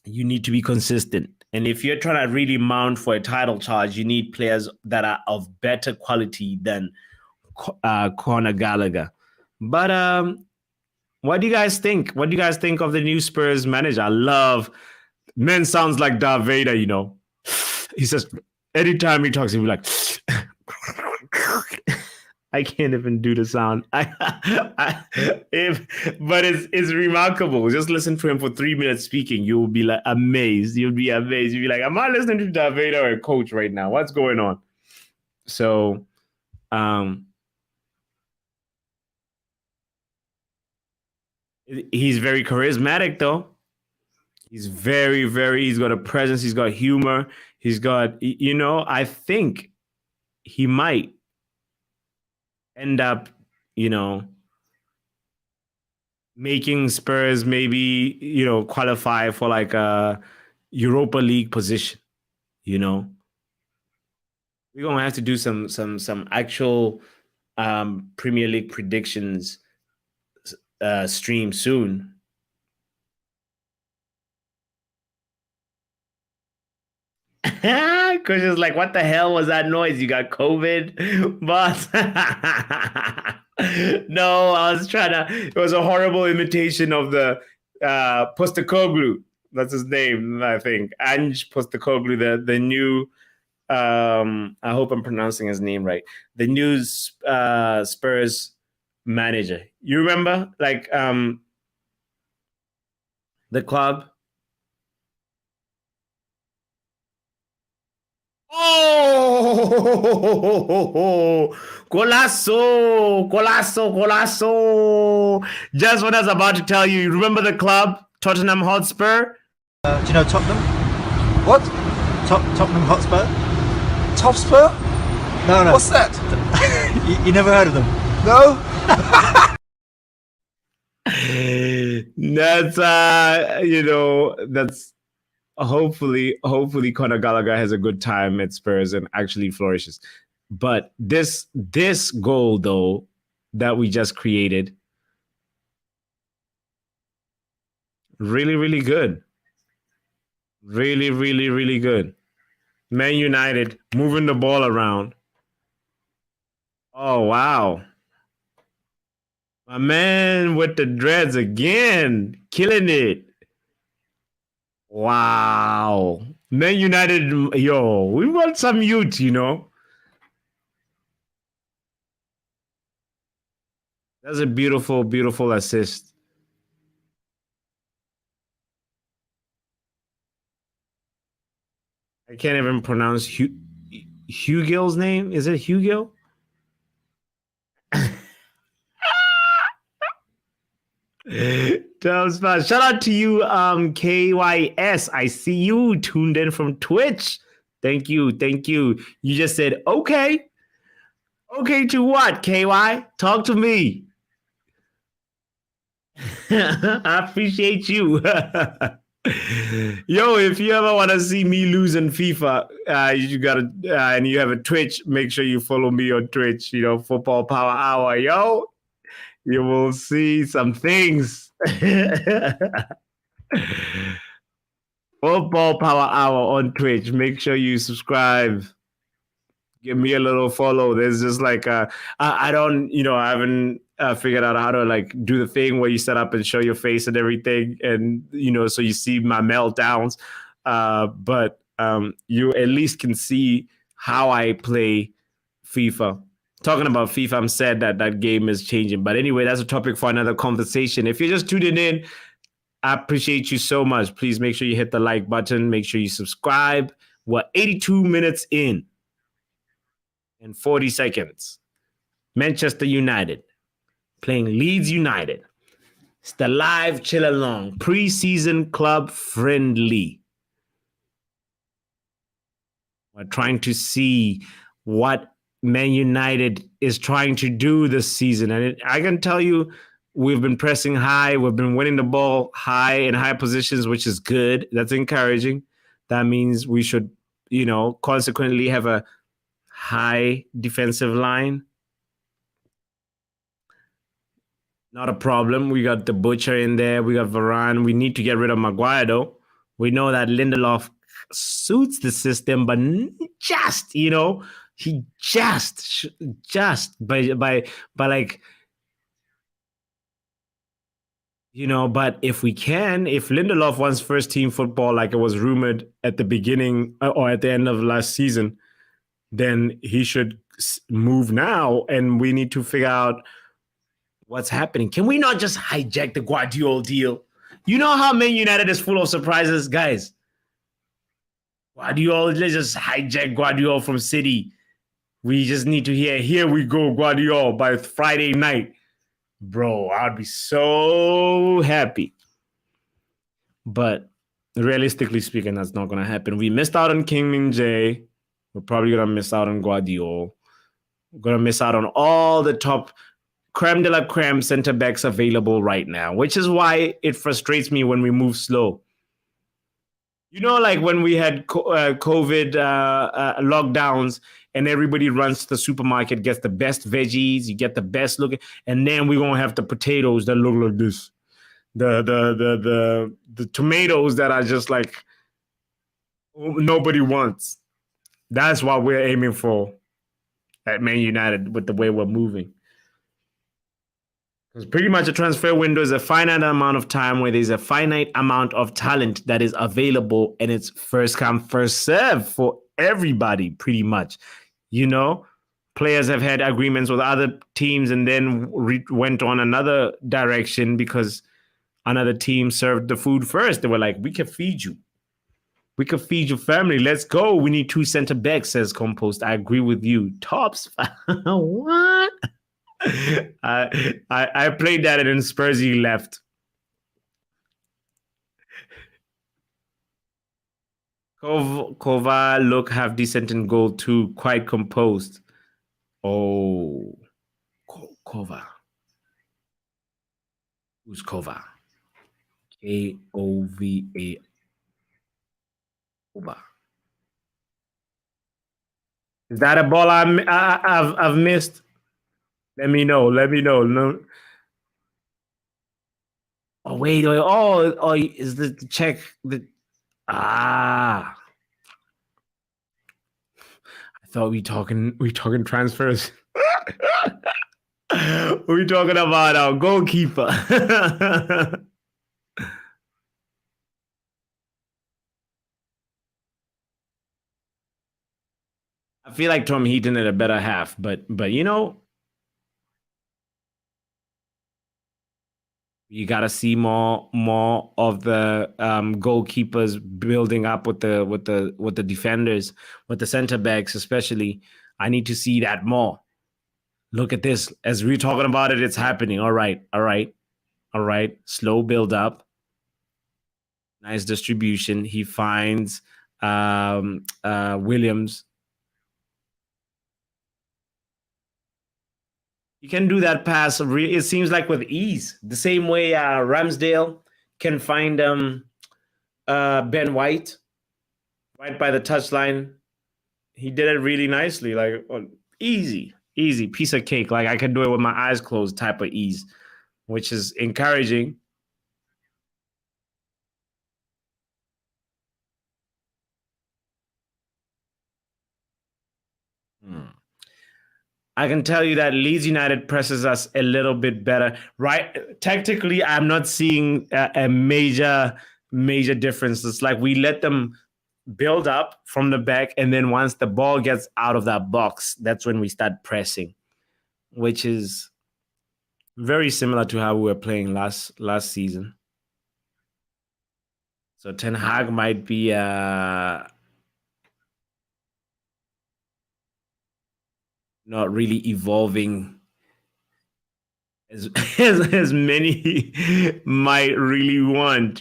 you need to be consistent. And if you're trying to really mount for a title charge, you need players that are of better quality than Conor Gallagher. But What do you guys think? What do you guys think of the new Spurs manager? I love men sounds like Darth Vader, you know. He says anytime he talks, he'll be like I can't even do the sound. But it's remarkable. Just listen to him for 3 minutes speaking. You'll be like amazed. You'll be amazed. You'll be like, am I listening to Darth Vader or a coach right now? What's going on? So, he's very charismatic, though. He's he's got a presence. He's got humor. He's got, I think he might end up, making Spurs maybe, qualify for like a Europa League position, We're gonna have to do some actual Premier League predictions stream soon. Because it's like, what the hell was that noise? You got COVID? But no, I was trying to, it was a horrible imitation of the Postecoglou. That's his name, I think. Ange Postecoglou, the new, I hope I'm pronouncing his name right. The new Spurs manager. You remember? Like the club? Oh, golazo, golazo, golazo. Just what I was about to tell you. You remember the club, Tottenham Hotspur? Do you know Tottenham? What? Tottenham Hotspur? Top Spur? No. What's that? you never heard of them? No? That's that's hopefully Conor Gallagher has a good time at Spurs and actually flourishes. But this goal though that we just created, really, really good. Really, really, really good. Man United moving the ball around. Oh wow. My man with the dreads again, killing it. Wow. Man United, yo, we want some youth, That's a beautiful, beautiful assist. I can't even pronounce Hugill's name. Is it Hugill? Shout out to you, KYS. I see you tuned in from Twitch. Thank you. You just said, okay. Okay to what, KY? Talk to me. I appreciate you. Yo, if you ever want to see me lose in FIFA, you gotta and you have a Twitch, make sure you follow me on Twitch, Football Power Hour, yo. You will see some things. Football Power Hour on Twitch. Make sure you subscribe. Give me a little follow. There's just like I don't, I haven't figured out how to like do the thing where you set up and show your face and everything, and so you see my meltdowns. But you at least can see how I play FIFA. Talking about FIFA, I'm sad that game is changing. But anyway, that's a topic for another conversation. If you're just tuning in, I appreciate you so much. Please make sure you hit the like button. Make sure you subscribe. We're 82 minutes in 40 seconds. Manchester United playing Leeds United. It's the live chill along preseason club friendly. We're trying to see what Man United is trying to do this season. And I can tell you, we've been pressing high. We've been winning the ball high in high positions, which is good. That's encouraging. That means we should, consequently have a high defensive line. Not a problem. We got the Butcher in there. We got Varane. We need to get rid of Maguire, though. We know that Lindelof suits the system, but just, he just by like But if we can, if Lindelof wants first team football like it was rumored at the beginning or at the end of last season, then he should move now, and we need to figure out what's happening. Can we not just hijack the Guardiola deal? You know how Man United is full of surprises, guys. Guardiola, let's just hijack Guardiola from City. We just need to hear, here we go, Guardiola, by Friday night. Bro, I'd be so happy. But realistically speaking, that's not going to happen. We missed out on King Min Jae. We're probably going to miss out on Guardiola. We're going to miss out on all the top creme de la creme center backs available right now, which is why it frustrates me when we move slow. Like when we had COVID lockdowns and everybody runs to the supermarket, gets the best veggies, you get the best looking, and then we're going to have the potatoes that look like this. The tomatoes that are just like nobody wants. That's what we're aiming for at Man United with the way we're moving. Because pretty much a transfer window is a finite amount of time where there's a finite amount of talent that is available, and it's first come, first serve for everybody, pretty much. Players have had agreements with other teams and then went on another direction because another team served the food first. They were like, we can feed you. We can feed your family. Let's go. We need 2 center backs, says Compost. I agree with you. Tops. What? I played that and Spursy left. Kova look half decent in goal too, quite composed. Oh, Kova. Who's Kova? Kova. Kova. Is that a ball I've missed? Let me know. No. Oh wait. Oh, is the check the? I thought we talking transfers. We talking about our goalkeeper. I feel like Tom Heaton at a better half, but you got to see more of the goalkeepers building up with the defenders, with the center backs especially. I need to see that more. Look at this. As we're talking about it, it's happening. All right. Slow build up. Nice distribution. He finds Williams. You can do that pass. It seems like with ease. The same way Ramsdale can find Ben White right by the touchline. He did it really nicely. Like easy piece of cake. Like I can do it with my eyes closed type of ease, which is encouraging. I can tell you that Leeds United presses us a little bit better, right? Tactically, I'm not seeing a major difference. It's like we let them build up from the back, and then once the ball gets out of that box, that's when we start pressing, which is very similar to how we were playing last season. So Ten Hag might be not really evolving as many might really want,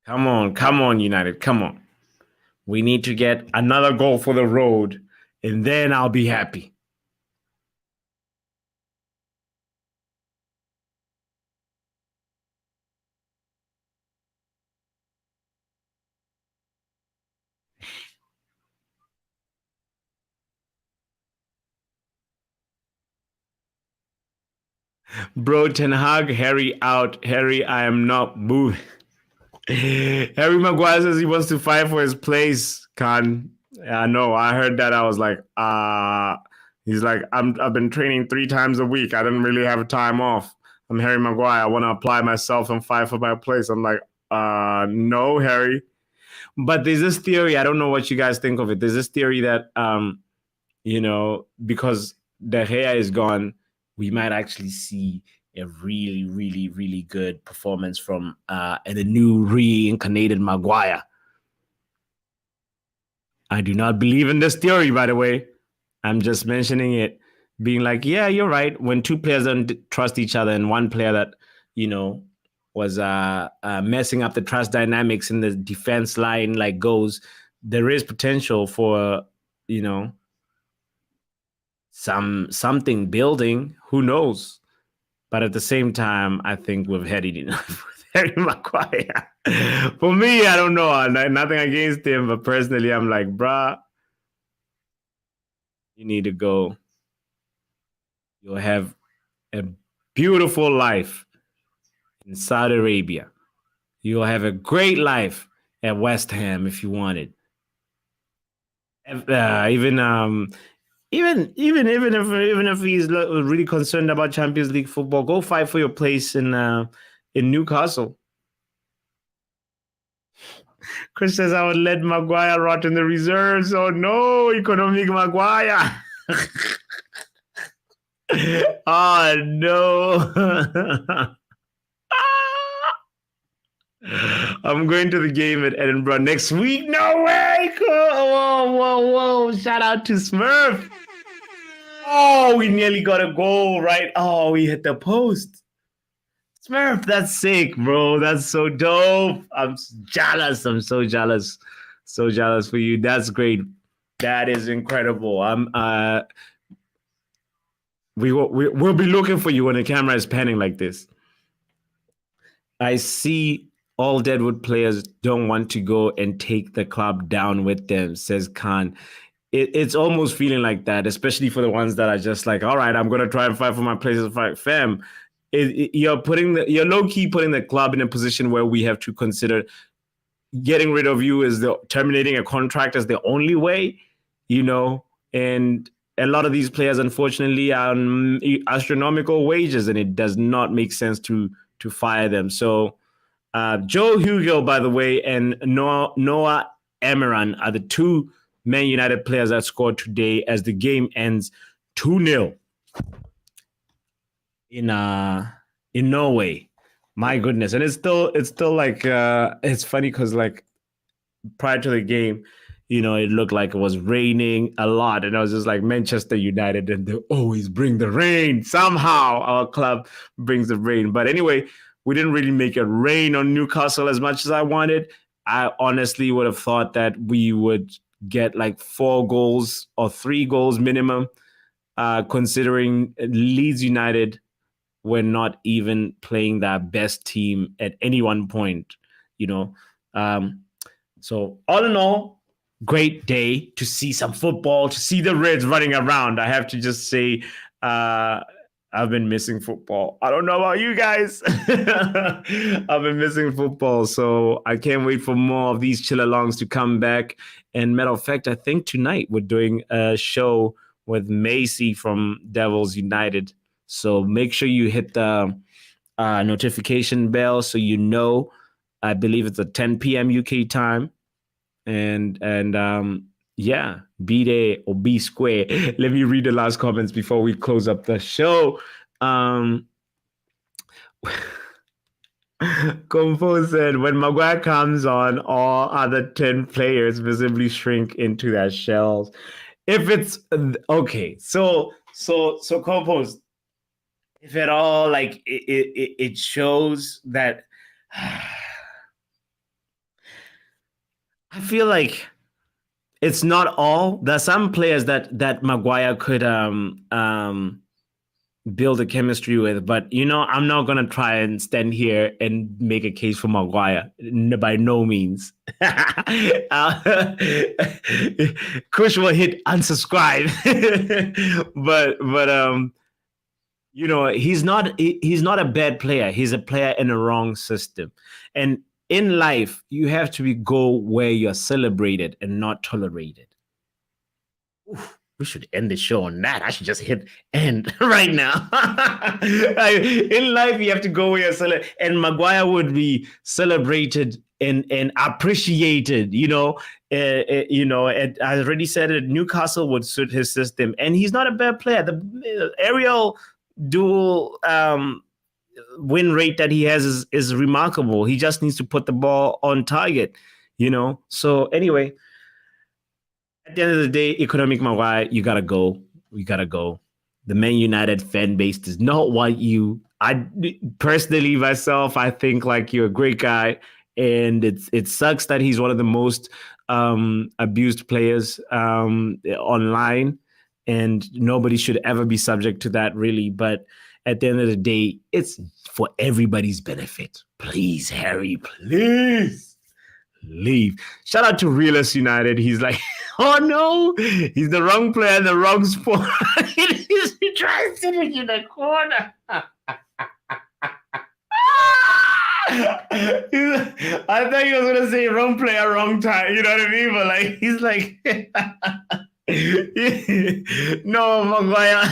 Come on, United. Come on. We need to get another goal for the road, and then I'll be happy. Bro, Ten Hag, Harry out. Harry, I am not moving. Harry Maguire says he wants to fight for his place, Khan. I know. I heard that. I was like, he's like, I've been training 3 times a week. I didn't really have time off. I'm Harry Maguire. I want to apply myself and fight for my place. I'm like, no, Harry. But there's this theory. I don't know what you guys think of it. There's this theory that, because De Gea is gone, we might actually see a really, really, really good performance from the new reincarnated Maguire. I do not believe in this theory, by the way. I'm just mentioning it, being like, yeah, you're right. When 2 players don't trust each other and one player that, was messing up the trust dynamics in the defense line goes, there is potential for, something building. Who knows? But at the same time, I think we've had it enough with Harry Maguire. For me, I don't know. Nothing against him, but personally, I'm like, bruh, you need to go. You'll have a beautiful life in Saudi Arabia. You'll have a great life at West Ham if you want it. Even if he's really concerned about Champions League football, go fight for your place in Newcastle. Chris says I would let Maguire rot in the reserves. Oh no, economic Maguire. Oh no. I'm going to the game at Edinburgh next week. No way. Whoa. Shout out to Smurf. Oh, we nearly got a goal, right? Oh, we hit the post. Smurf, that's sick, bro. That's so dope. I'm jealous. I'm so jealous. So jealous for you. That's great. That is incredible. We'll be looking for you when the camera is panning like this. I see all Deadwood players don't want to go and take the club down with them, says Khan. It's almost feeling like that, especially for the ones that are just like, all right, I'm going to try and fight for my place as a fam. You're low-key putting the club in a position where we have to consider getting rid of you as terminating a contract as the only way, and a lot of these players, unfortunately, are on astronomical wages, and it does not make sense to fire them. So Joe Hugo, by the way, and Noah Amaran are the 2 Man United players that scored today as the game ends 2-0 in Norway. My goodness. And it's still like it's funny because prior to the game, it looked like it was raining a lot. And I was just like, Manchester United, and they always bring the rain. Somehow our club brings the rain. But anyway, we didn't really make it rain on Newcastle as much as I wanted. I honestly would have thought that we would get 4 goals or 3 goals minimum, considering Leeds United were not even playing their best team at any one point, So all in all, great day to see some football, to see the Reds running around. I have to just say, I've been missing football. I don't know about you guys. I've been missing football, so I can't wait for more of these chill-alongs to come back. And matter of fact, I think tonight we're doing a show with Macy from Devils United. So make sure you hit the notification bell so you know. I believe it's at 10 p.m. UK time. And yeah, be there or be square. Let me read the last comments before we close up the show. Compo said, when Maguire comes on, all other 10 players visibly shrink into their shells. If it's okay, so Compos, if at all, it shows that I feel like it's not all. There's some players that Maguire could build a chemistry with, but I'm not gonna try and stand here and make a case for Maguire. By no means. Kush will hit unsubscribe, but You know, he's not a bad player. He's a player in the wrong system. And in life, you have to go where you're celebrated and not tolerated. Oof, we should end the show on that. I should just hit end right now. In life, you have to go where you're celebrated. And Maguire would be celebrated and appreciated, you know. I already said it, Newcastle would suit his system. And he's not a bad player. The aerial dual win rate that he has is remarkable. He just needs to put the ball on target, you know. So anyway, at the end of the day, economic Maguire, you gotta go. We gotta go. The Man United fan base does not want you. I personally, myself, I think like you're a great guy, and it sucks that he's one of the most abused players online. And nobody should ever be subject to that, really. But at the end of the day, it's for everybody's benefit. Please, Harry, please leave. Shout out to Realist United. He's like, oh no, he's the wrong player in the wrong sport. He's trying sitting in the corner. I thought he was going to say wrong player, wrong time. You know what I mean? But like, he's like... No, Maguire,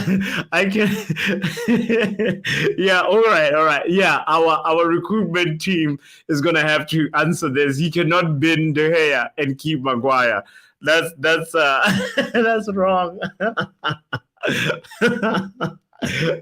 I can. Yeah, all right. Yeah, our recruitment team is gonna have to answer this. He cannot bin De Gea and keep Maguire. That's that's wrong.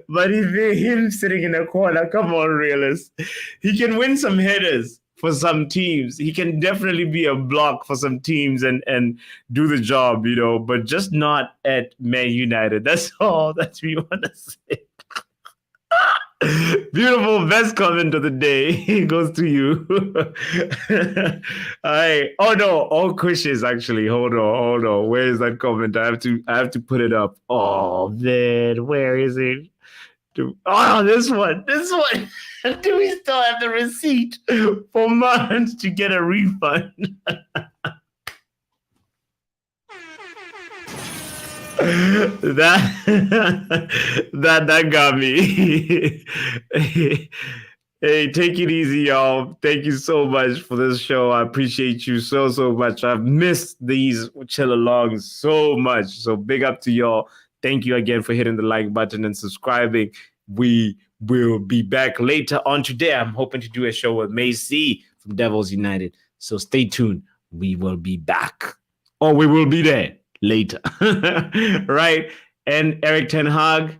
But him sitting in a corner, come on, realist. He can win some headers for some teams. He can definitely be a block for some teams and do the job, you know, but just not at Man United. That's all that we want to say. Beautiful. Best comment of the day. It goes to you. All right. Oh no, all quizzes actually. Hold on. Where is that comment? I have to put it up. Oh man, where is it? Oh, this one. Do we still have the receipt for months to get a refund? that got me. Hey, take it easy, y'all. Thank you so much for this show. I appreciate you so much. I've missed these chill alongs so much. So big up to y'all. Thank you again for hitting the like button and subscribing. We will be back later on today. I'm hoping to do a show with Macy from Devils United. So stay tuned. We will be back. Or we will be there later. Right? And eriktenhag,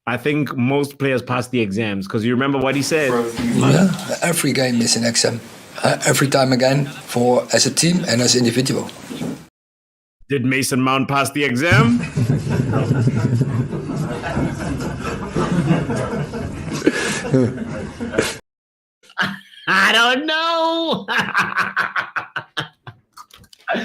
I think most players pass the exams because you remember what he said. Yeah, every game is an exam. Every time again, for as a team and as an individual. Did Mason Mount pass the exam? I don't know.